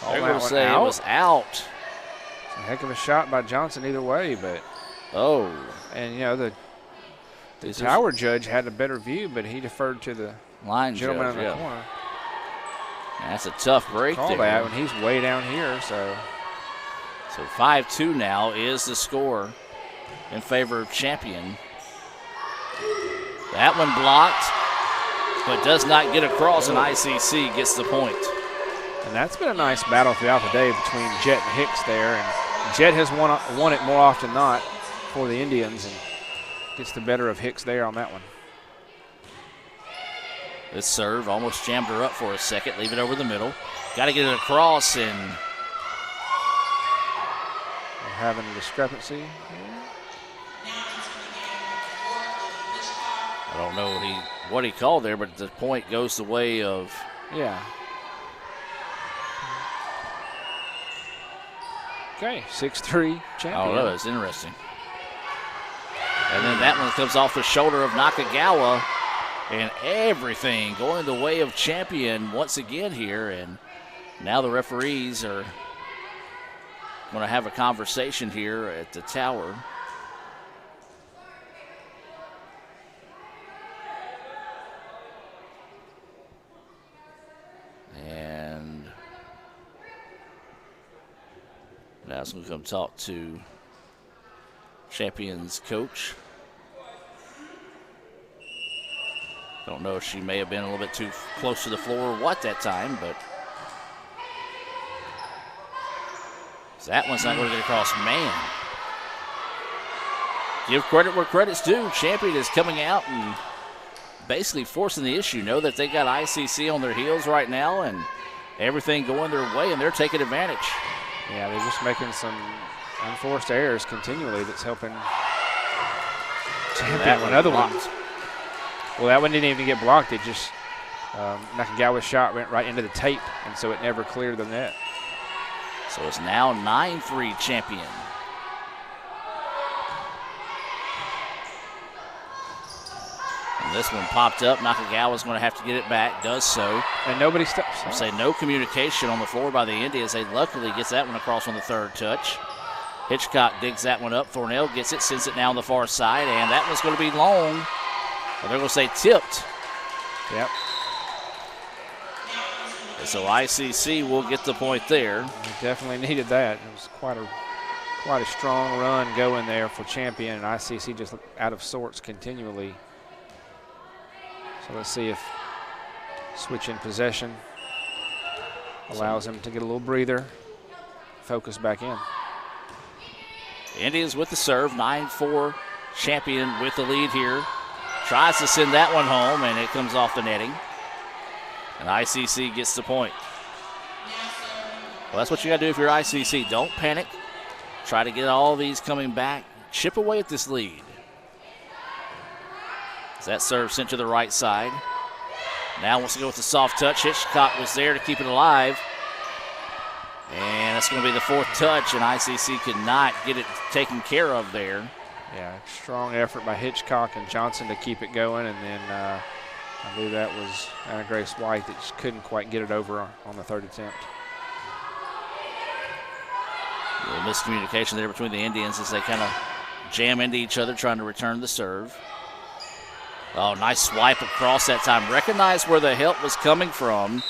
S11: They're going to say it was out.
S13: It's a heck of a shot by Johnson either way, but. And, the tower judge had a better view, but he deferred to the
S11: line
S13: gentleman
S11: judge,
S13: in the corner.
S11: That's a tough break
S13: Call
S11: there.
S13: that when he's way down here, so
S11: 5-2 now is the score in favor of Champion. That one blocked, but does not get across, and ICC gets the point.
S13: And that's been a nice battle throughout the day between Jet and Hicks there. And Jet has won it more often than not for the Indians and gets the better of Hicks there on that one.
S11: This serve almost jammed her up for a second. Leave it over the middle. Got to get it across, and
S13: having a discrepancy.
S11: I don't know what he called there, but the point goes the way of.
S13: Yeah. Okay, 6-3 champion.
S11: Oh, no, it's interesting. And then that one comes off the shoulder of Nakagawa, and everything going the way of champion once again here. And now the referees are going to have a conversation here at the tower. And now it's going to come talk to champion's coach. Don't know if she may have been a little bit too close to the floor or what that time, but that one's not going to get across. Man, give credit where credit's due. Champion is coming out and basically forcing the issue. Know that they got ICC on their heels right now and everything going their way, and they're taking advantage.
S13: Yeah, they're just making some unforced errors continually that's helping Champion.
S11: That one
S13: Another
S11: blocked.
S13: one. Well, that one didn't even get blocked. It just, Nakagawa's shot went right into the tape, and so it never cleared the net.
S11: So it's now 9-3 champion. And this one popped up. Nakagawa's going to have to get it back. Does so.
S13: And nobody stops.
S11: I'll say no communication on the floor by the Indians. They luckily gets that one across on the third touch. Hitchcock digs that one up. Thornell gets it, sends it now on the far side, and that one's going to be long. Well, they're going to say tipped.
S13: Yep.
S11: And so ICC will get the point there.
S13: They definitely needed that. It was quite a strong run going there for Champion, and ICC just looked out of sorts continually. So let's see if switching possession allows him to get a little breather, focus back in.
S11: Indians with the serve, 9-4 Champion with the lead here. Tries to send that one home, and it comes off the netting. And ICC gets the point. Well, that's what you got to do if you're ICC. Don't panic. Try to get all these coming back. Chip away at this lead. As that serve sent to the right side. Now wants to go with the soft touch. Hitchcock was there to keep it alive. And that's going to be the fourth touch, and ICC could not get it taken care of there.
S13: Yeah, strong effort by Hitchcock and Johnson to keep it going, and then I believe that was Anna Grace White that just couldn't quite get it over on the third attempt.
S11: A little miscommunication there between the Indians as they kind of jam into each other trying to return the serve. Oh, nice swipe across that time. Recognized where the help was coming from,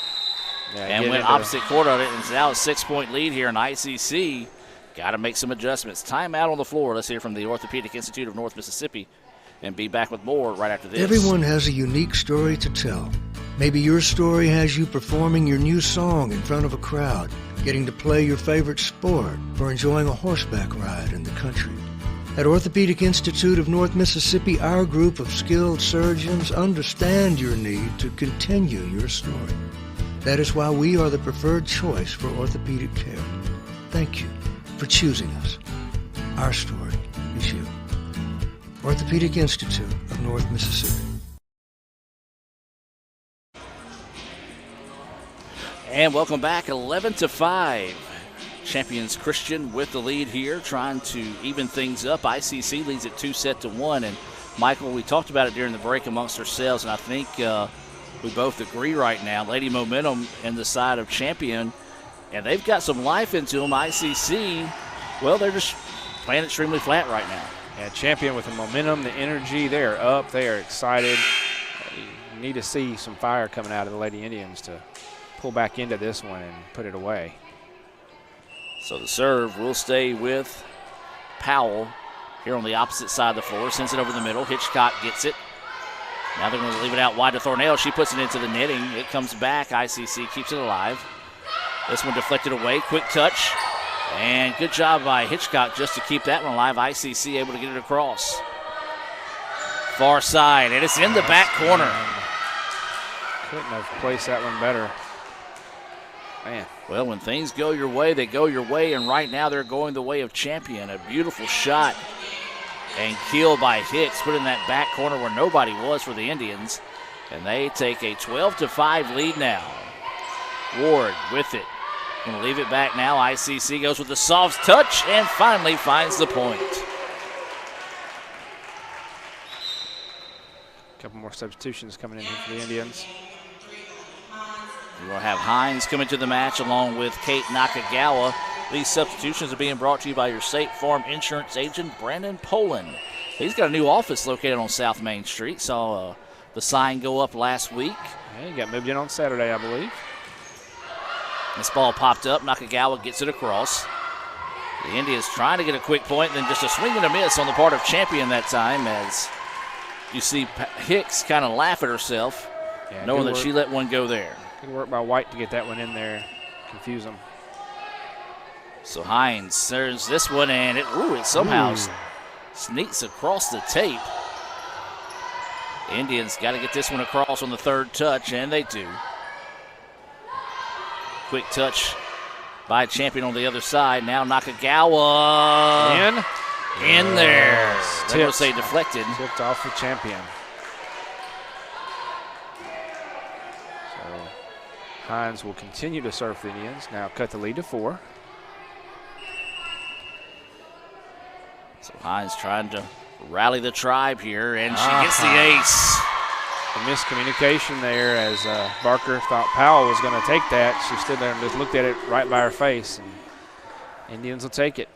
S11: and went opposite court on it, and it's now a 6-point lead here in ICC. Got to make some adjustments. Timeout on the floor. Let's hear from the Orthopedic Institute of North Mississippi and be back with more right after this.
S23: Everyone has a unique story to tell. Maybe your story has you performing your new song in front of a crowd, getting to play your favorite sport, or enjoying a horseback ride in the country. At Orthopedic Institute of North Mississippi, our group of skilled surgeons understand your need to continue your story. That is why we are the preferred choice for orthopedic care. Thank you for choosing us. Our story is you. Orthopedic Institute of North Mississippi.
S11: And welcome back, 11-5. Champions Christian with the lead here, trying to even things up. ICC leads it 2-1. And Michael, we talked about it during the break amongst ourselves, and I think we both agree right now. Lady Momentum in the side of Champion, and they've got some life into them. ICC, well, they're just playing extremely flat right now.
S13: Yeah, Champion with the momentum, the energy, they are up, they are excited. You need to see some fire coming out of the Lady Indians to pull back into this one and put it away.
S11: So the serve will stay with Powell here on the opposite side of the floor. Sends it over the middle. Hitchcock gets it. Now they're going to leave it out wide to Thornell. She puts it into the netting. It comes back. ICC keeps it alive. This one deflected away. Quick touch. And good job by Hitchcock just to keep that one alive. ICC able to get it across. Far side. And it's in the back corner.
S13: Couldn't have placed that one better. Man.
S11: Well, when things go your way, they go your way, and right now they're going the way of Champion. A beautiful shot and kill by Hicks, put in that back corner where nobody was for the Indians, and they take a 12-5 lead now. Ward with it. Going to leave it back now. ICC goes with the soft touch and finally finds the point.
S13: A couple more substitutions coming in here for the Indians.
S11: We're going to have Hines come into the match along with Kate Nakagawa. These substitutions are being brought to you by your State Farm insurance agent, Brandon Poland. He's got a new office located on South Main Street. Saw the sign go up last week.
S13: Yeah, he got moved in on Saturday, I believe.
S11: This ball popped up. Nakagawa gets it across. The Indians trying to get a quick point, then just a swing and a miss on the part of Champion that time, as you see Hicks kind of laugh at herself, knowing that she let one go there.
S13: Good work by White to get that one in there, confuse them.
S11: So Hines serves this one, and it somehow sneaks across the tape. Indians got to get this one across on the third touch, and they do. Quick touch by Champion on the other side. Now Nakagawa in there. They will say deflected.
S13: Tipped off for Champion. So Hines will continue to serve the Indians. Now cut the lead to 4.
S11: So Hines trying to rally the tribe here, and she gets the ace.
S13: The miscommunication there, as Barker thought Powell was going to take that. She stood there and just looked at it right by her face, and Indians will take it.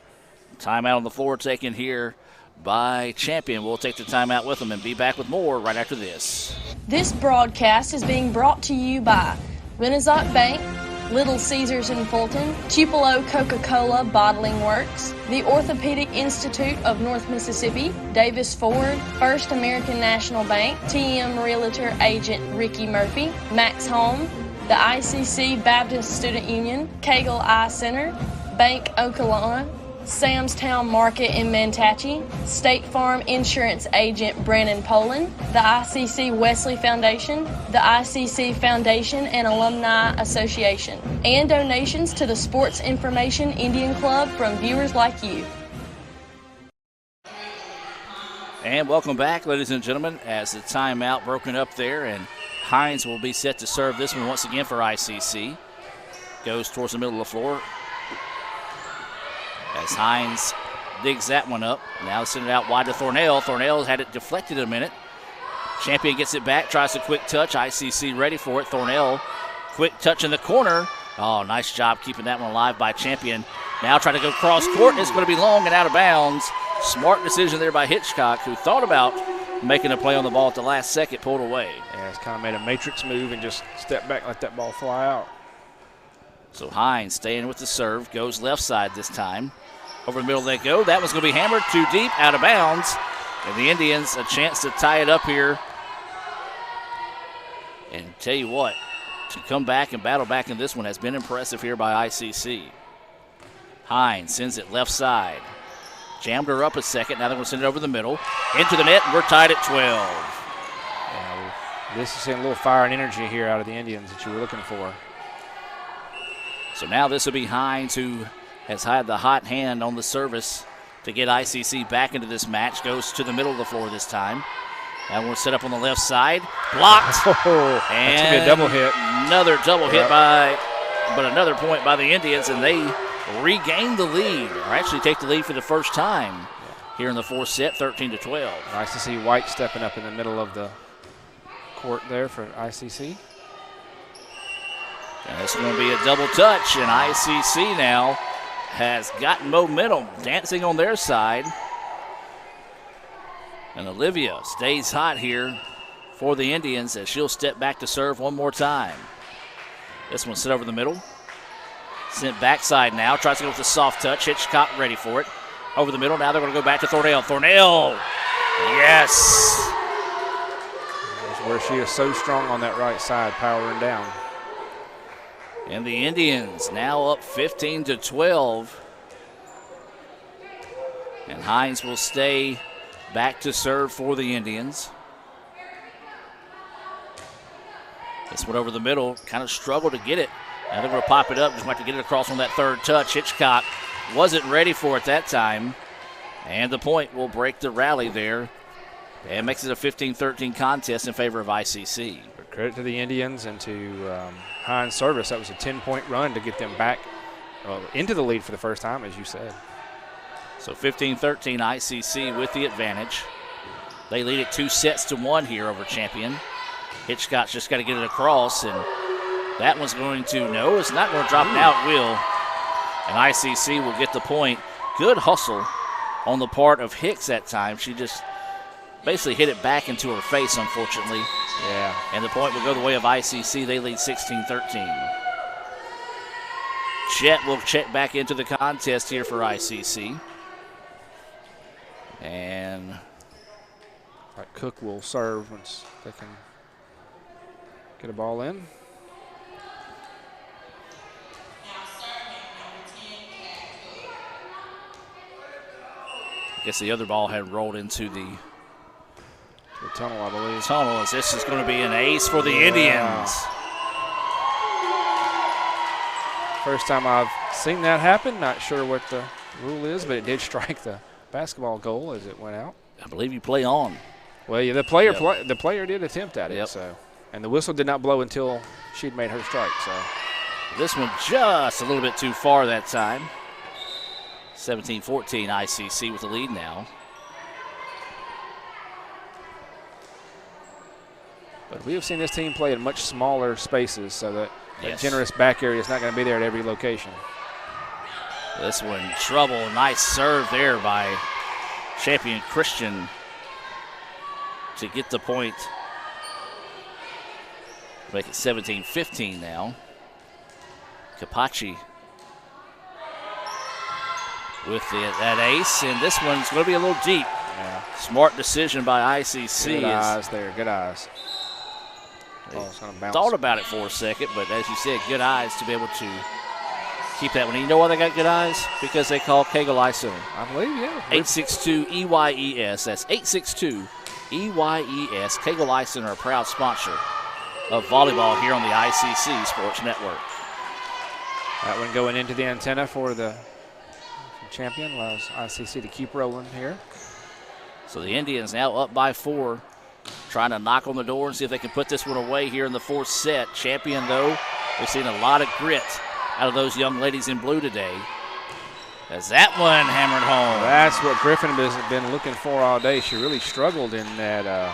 S11: Timeout on the floor taken here by Champion. We'll take the timeout with them and be back with more right after this.
S10: This broadcast is being brought to you by Renaissance Bank, Little Caesars in Fulton, Tupelo Coca-Cola Bottling Works, the Orthopedic Institute of North Mississippi, Davis Ford, First American National Bank, TM Realtor Agent Ricky Murphy, Max Home, the ICC Baptist Student Union, Cagle Eye Center, Bank Okolona, Sam's Town Market in Manatee, State Farm Insurance Agent Brandon Poland, the ICC Wesley Foundation, the ICC Foundation and Alumni Association, and donations to the Sports Information Indian Club from viewers like you.
S11: And welcome back, ladies and gentlemen, as the timeout broken up there, and Hines will be set to serve this one once again for ICC. Goes towards the middle of the floor. As Hines digs that one up. Now send it out wide to Thornell. Thornell's had it deflected a minute. Champion gets it back, tries a quick touch. ICC ready for it. Thornell, quick touch in the corner. Oh, nice job keeping that one alive by Champion. Now trying to go cross court. It's going to be long and out of bounds. Smart decision there by Hitchcock, who thought about making a play on the ball at the last second, pulled away.
S13: Yeah, it's kind of made a matrix move and just stepped back, let that ball fly out.
S11: So Hines staying with the serve, goes left side this time. Over the middle they go. That one's going to be hammered too deep, out of bounds. And the Indians a chance to tie it up here. And tell you what, to come back and battle back in this one has been impressive here by ICC. Hines sends it left side. Jammed her up a second. Now they're going to send it over the middle. Into the net, and we're tied at 12.
S13: Yeah, this is seeing a little fire and energy here out of the Indians that you were looking for.
S11: So now this will be Hines, who has had the hot hand on the service to get ICC back into this match. Goes to the middle of the floor this time. Now we're set up on the left side. Blocked.
S13: And that took a double hit.
S11: Another double hit but another point by the Indians, and they regain the lead, or actually take the lead for the first time here in the fourth set, 13-12.
S13: Nice to see White stepping up in the middle of the court there for ICC.
S11: And this is going to be a double touch, and ICC now has gotten momentum, dancing on their side. And Olivia stays hot here for the Indians as she'll step back to serve one more time. This one set over the middle. Sent backside now, tries to go with the soft touch. Hitchcock ready for it. Over the middle, now they're going to go back to Thornell. Thornell, yes!
S13: That's where she is so strong on that right side, powering down.
S11: And the Indians now up 15-12. And Hines will stay back to serve for the Indians. This one over the middle, kind of struggled to get it. Now they're going to pop it up. Just want to get it across on that third touch. Hitchcock wasn't ready for it that time. And the point will break the rally there. And makes it a 15-13 contest in favor of ICC.
S13: But credit to the Indians and to Hines Service. That was a 10-point run to get them back into the lead for the first time, as you said.
S11: So 15-13 ICC with the advantage. They lead it 2-1 here over Champion. Hitchcock's just got to get it across, and that one's going to, no, it's not going to drop it out, it will. And ICC will get the point. Good hustle on the part of Hicks that time. She just basically hit it back into her face, unfortunately.
S13: Yeah.
S11: And the point will go the way of ICC. They lead 16-13. Chet will check back into the contest here for ICC. And
S13: Cook will serve once they can get a ball in.
S11: I guess the other ball had rolled into the
S13: tunnel, I believe.
S11: Tunnel, as this is going to be an ace for the Indians.
S13: First time I've seen that happen. Not sure what the rule is, but it did strike the basketball goal as it went out.
S11: I believe you play on.
S13: Well, yeah, the player did attempt at it. So, and the whistle did not blow until she'd made her strike. So
S11: this one just a little bit too far that time. 17-14 ICC with the lead now.
S13: But we have seen this team play in much smaller spaces, so that generous back area is not going to be there at every location.
S11: This one, trouble. Nice serve there by Champion Christian to get the point. Make it 17-15 now. Kapachi with that ace, and this one's going to be a little deep.
S13: Yeah.
S11: Smart decision by ICC.
S13: Good eyes there, good eyes.
S11: Thought about it for a second, but as you said, good eyes to be able to keep that one. And you know why they got good eyes? Because they call Kegel Eye Center.
S13: I believe, yeah.
S11: 862-EYES. That's 862-EYES. Kegel Eye Center, a proud sponsor of volleyball here on the ICC Sports Network.
S13: That one going into the antenna for the Champion allows ICC to keep rolling here.
S11: So the Indians now up by 4, trying to knock on the door and see if they can put this one away here in the fourth set. Champion, though, we've seen a lot of grit out of those young ladies in blue today. As that one hammered home.
S13: That's what Griffin has been looking for all day. She really struggled in that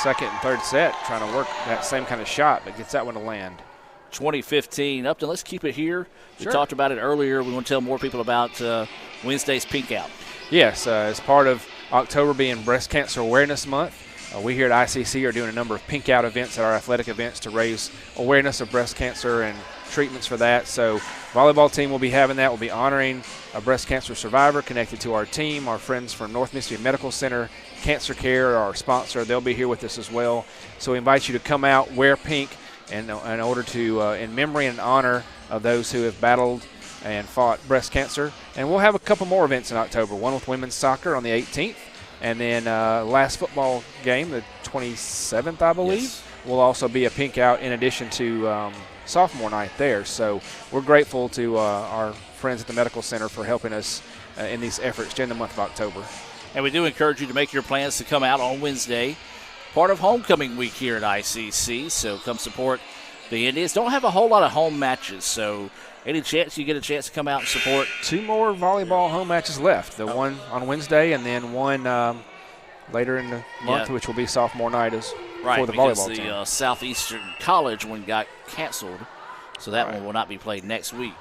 S13: second and third set trying to work that same kind of shot, but gets that one to land.
S11: 2015. Upton, let's keep it here. We
S13: Sure.
S11: talked about it earlier. We want to tell more people about Wednesday's Pink Out.
S13: Yes, as part of October being Breast Cancer Awareness Month, we here at ICC are doing a number of Pink Out events at our athletic events to raise awareness of breast cancer and treatments for that. So volleyball team will be having that. We'll be honoring a breast cancer survivor connected to our team. Our friends from North Mississippi Medical Center, Cancer Care, our sponsor, they'll be here with us as well. So we invite you to come out, wear pink, in order to, in memory and honor of those who have battled and fought breast cancer. And we'll have a couple more events in October, one with women's soccer on the 18th, and then last football game, the 27th, I believe,
S11: Yes.
S13: will also be a Pink Out in addition to sophomore night there. So we're grateful to our friends at the Medical Center for helping us in these efforts during the month of October.
S11: And we do encourage you to make your plans to come out on Wednesday, part of homecoming week here at ICC. So come support the Indians. Don't have a whole lot of home matches, so any chance you get a chance to come out and support.
S13: 2 more volleyball home matches left. The one on Wednesday and then one later in the month, which will be sophomore night for the volleyball team.
S11: The Southeastern College one got canceled, so that one will not be played next week.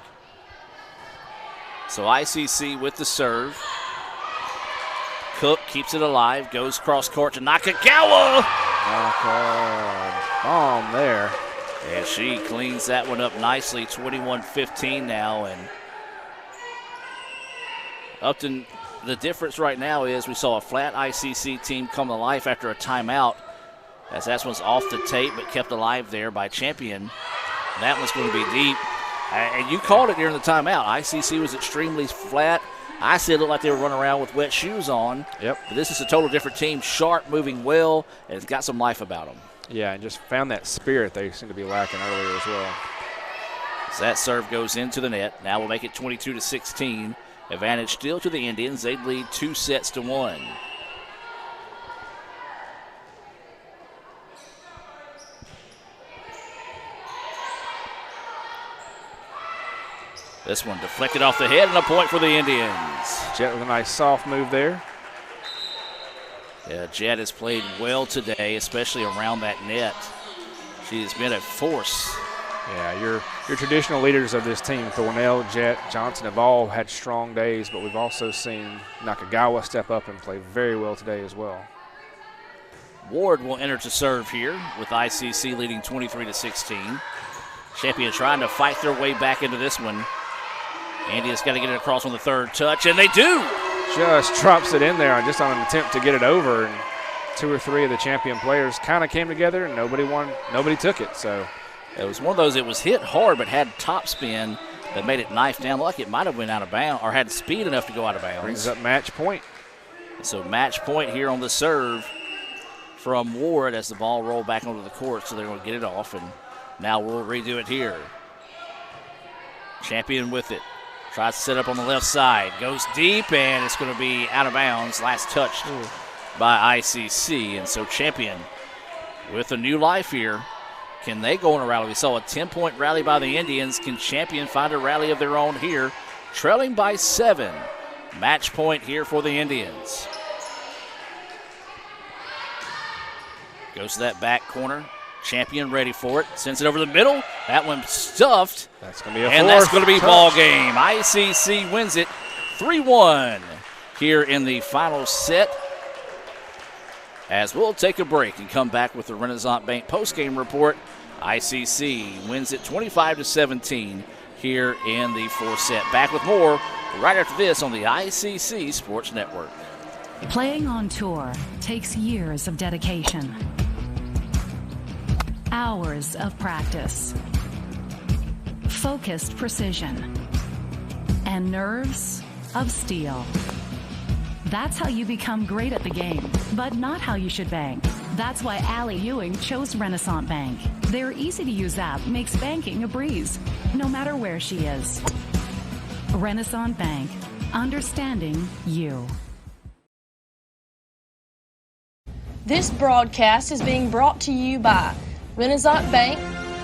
S11: So ICC with the serve. Cook keeps it alive, goes cross court to Nakagawa.
S13: Bomb there.
S11: And she cleans that one up nicely, 21-15 now. And Upton, the difference right now is we saw a flat ICC team come to life after a timeout, as that one's off the tape but kept alive there by Champion. That one's going to be deep. And you called it during the timeout. ICC was extremely flat. I said it looked like they were running around with wet shoes on.
S13: Yep.
S11: But this is a total different team. Sharp, moving well, and it's got some life about them.
S13: Yeah, and just found that spirit they seem to be lacking earlier as well.
S11: So that serve goes into the net. Now we'll make it 22-16. Advantage still to the Indians. They lead 2-1. This one deflected off the head and a point for the Indians.
S13: Jet with a nice soft move there.
S11: Yeah, Jet has played well today, especially around that net. She has been a force.
S13: Yeah, your traditional leaders of this team, Thornell, Jet, Johnson, have all had strong days, but we've also seen Nakagawa step up and play very well today as well.
S11: Ward will enter to serve here with ICC leading 23-16. Champion trying to fight their way back into this one. India's got to get it across on the third touch, and they do.
S13: Just drops it in there just on an attempt to get it over, and 2 or 3 of the Champion players kind of came together, and nobody took it. So
S11: it was one of those. It was hit hard, but had top spin that made it knife down. Like it might have went out of bounds or had speed enough to go out of bounds.
S13: Brings up match point.
S11: So match point here on the serve from Ward as the ball rolled back onto the court. So they're going to get it off, and now we'll redo it here. Champion with it. Tries to set up on the left side. Goes deep, and it's going to be out of bounds. Last touched by ICC. And so Champion with a new life here. Can they go on a rally? We saw a 10-point rally by the Indians. Can Champion find a rally of their own here? Trailing by 7. Match point here for the Indians. Goes to that back corner. Champion ready for it. Sends it over the middle. That one stuffed.
S13: That's going to be a
S11: and that's going to be ball game. ICC wins it 3-1 here in the final set. As we'll take a break and come back with the Renaissance Bank postgame report. ICC wins it 25-17 here in the fourth set. Back with more right after this on the ICC Sports Network.
S4: Playing on tour takes years of dedication. Hours of practice, focused precision, and nerves of steel. That's how you become great at the game, but not how you should bank. That's why Allie Ewing chose Renaissance Bank. Their easy-to-use app makes banking a breeze, no matter where she is. Renaissance Bank, understanding you.
S10: This broadcast is being brought to you by Renaissance Bank,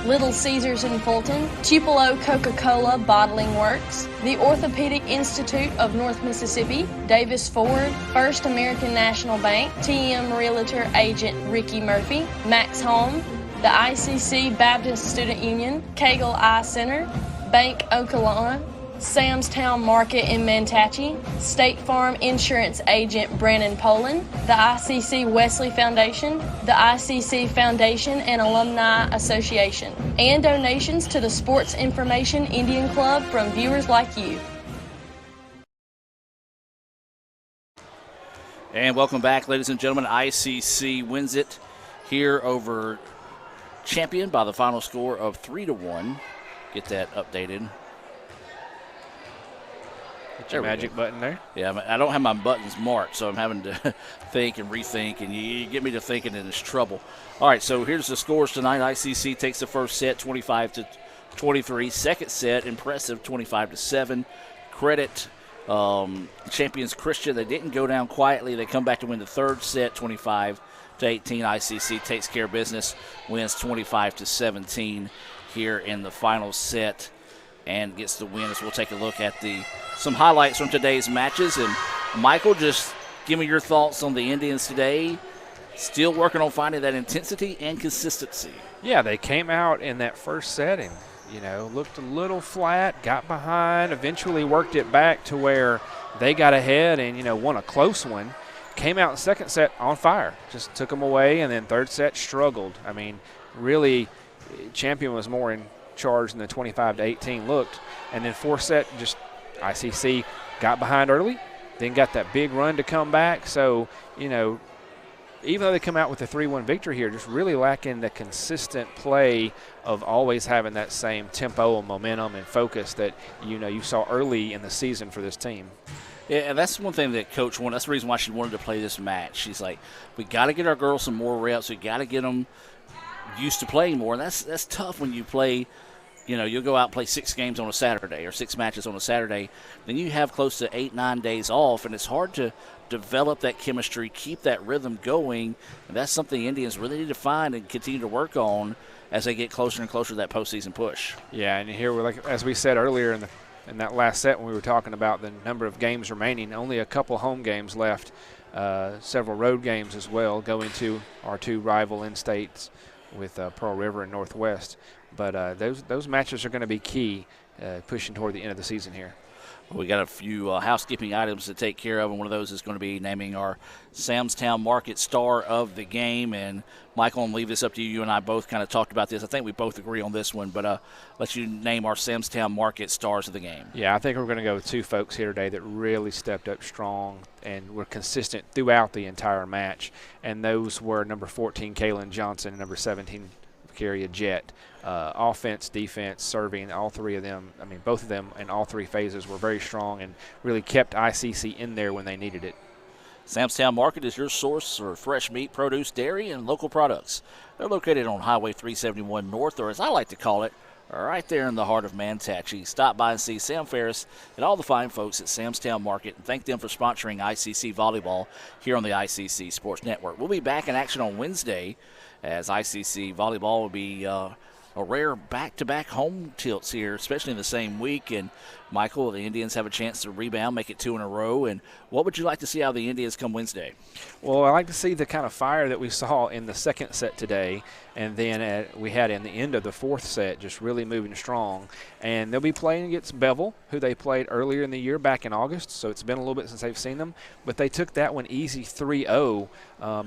S10: Little Caesars in Fulton, Tupelo Coca-Cola Bottling Works, the Orthopedic Institute of North Mississippi, Davis Ford, First American National Bank, TM Realtor Agent Ricky Murphy, Max Home, the ICC Baptist Student Union, Cagle Eye Center, Bank Okalona, Sam's Town Market in Mantachie, State Farm Insurance Agent Brandon Poland, the ICC Wesley Foundation, the ICC Foundation and Alumni Association, and donations to the Sports Information Indian Club from viewers like you.
S11: And welcome back, ladies and gentlemen. ICC wins it here over Champion by the final score of 3-1. Get that updated.
S13: Get your magic button there.
S11: Yeah, I don't have my buttons marked, so I'm having to think and rethink, and you get me to thinking and it's trouble. All right, so here's the scores tonight. ICC takes the first set, 25-23. Second set, impressive, 25-7. Credit Champions Christian. They didn't go down quietly. They come back to win the third set, 25-18. ICC takes care of business, wins 25-17 here in the final set, and gets the win. As we'll take a look at some highlights from today's matches. And Michael, just give me your thoughts on the Indians today. Still working on finding that intensity and consistency.
S13: Yeah, they came out in that first set and, looked a little flat, got behind, eventually worked it back to where they got ahead and, won a close one. Came out in second set on fire, just took them away, and then third set struggled. I mean, really, Champion was more in charge than the 25-18 looked. And then fourth set, just ICC got behind early, then got that big run to come back. So, even though they come out with a 3-1 victory here, just really lacking the consistent play of always having that same tempo and momentum and focus that, you saw early in the season for this team.
S11: Yeah, and that's one thing that Coach wanted. That's the reason why she wanted to play this match. She's like, we got to get our girls some more reps. We got to get them used to playing more. And that's tough when you play you'll go out and play 6 games on a Saturday or 6 matches on a Saturday, then you have close to 8-9 days off, and it's hard to develop that chemistry, keep that rhythm going, and that's something the Indians really need to find and continue to work on as they get closer and closer to that postseason push.
S13: Yeah, and here, as we said earlier in that last set when we were talking about the number of games remaining, only a couple home games left, several road games as well, going to our 2 rival in-states with Pearl River and Northwest. But those matches are going to be key pushing toward the end of the season here.
S11: We got a few housekeeping items to take care of, and one of those is going to be naming our Samstown Market Star of the game. And Michael, I'm going to leave this up to you. You and I both kind of talked about this. I think we both agree on this one, but let you name our Samstown Market Stars of the game.
S13: Yeah, I think we're going to go with 2 folks here today that really stepped up strong and were consistent throughout the entire match. And those were number 14, Kaylin Johnson, and number 17, Vacaria Jett. Offense, defense, serving, all 3 of them, both of them in all 3 phases were very strong and really kept ICC in there when they needed it.
S11: Samstown Market is your source for fresh meat, produce, dairy, and local products. They're located on Highway 371 North, or as I like to call it, right there in the heart of Manatee. Stop by and see Sam Ferris and all the fine folks at Samstown Market, and thank them for sponsoring ICC Volleyball here on the ICC Sports Network. We'll be back in action on Wednesday as ICC Volleyball will be a rare back-to-back home tilts here, especially in the same week. And, Michael, the Indians have a chance to rebound, make it 2 in a row. And what would you like to see out of the Indians come Wednesday?
S13: Well, I like to see the kind of fire that we saw in the second set today, and then we had in the end of the 4th set, just really moving strong. And they'll be playing against Bevel, who they played earlier in the year back in August, so it's been a little bit since they've seen them. But they took that one easy 3-0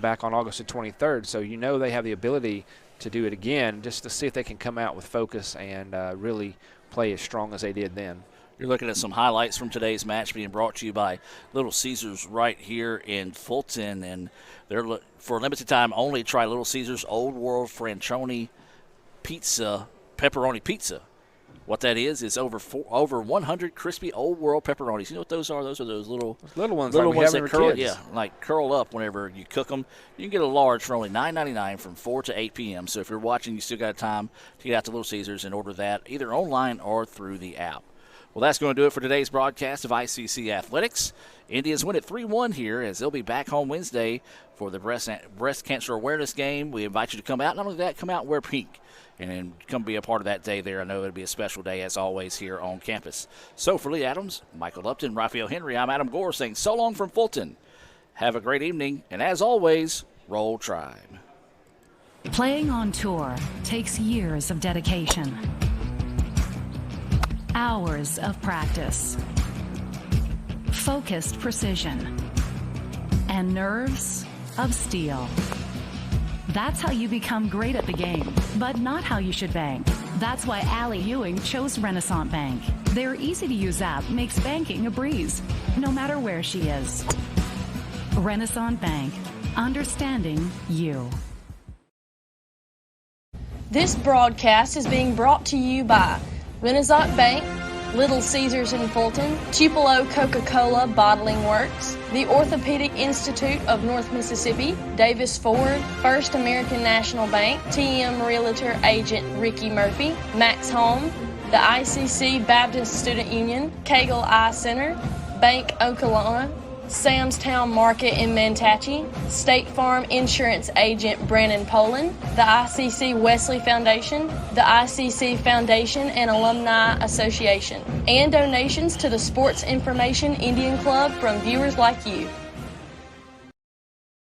S13: back on August the 23rd, so they have the ability to do it again, just to see if they can come out with focus and really play as strong as they did then.
S11: You're looking at some highlights from today's match being brought to you by Little Caesars right here in Fulton. And they're for a limited time only, try Little Caesars Old World Franchoni Pizza, Pepperoni Pizza. What that is over 100 crispy Old World pepperonis. You know what those are? Those are those little
S13: ones
S11: that curl, like curl up whenever you cook them. You can get a large for only $9.99 from 4 to 8 p.m. So if you're watching, you still got time to get out to Little Caesars and order that either online or through the app. Well, that's going to do it for today's broadcast of ICC Athletics. Indians win at 3-1 here as they'll be back home Wednesday for the breast cancer awareness game. We invite you to come out. Not only that, come out and wear pink and then come be a part of that day there. I know it'll be a special day, as always, here on campus. So for Lee Adams, Michael Upton, Raphael Henry, I'm Adam Gore saying so long from Fulton. Have a great evening, and as always, Roll Tribe.
S4: Playing on tour takes years of dedication, hours of practice, focused precision, and nerves of steel. That's how you become great at the game, but not how you should bank. That's why Allie Ewing chose Renaissance Bank. Their easy-to-use app makes banking a breeze, no matter where she is. Renaissance Bank, understanding you.
S10: This broadcast is being brought to you by Renaissance Bank, Little Caesars in Fulton, Tupelo Coca-Cola Bottling Works, the Orthopedic Institute of North Mississippi, Davis Ford, First American National Bank, TM Realtor Agent Ricky Murphy, Max Home, the ICC Baptist Student Union, Cagle Eye Center, Bank Okolona, Samstown Market in Manatee, State Farm Insurance Agent Brandon Poland, the ICC Wesley Foundation, the ICC Foundation and Alumni Association, and donations to the Sports Information Indian Club from viewers like you.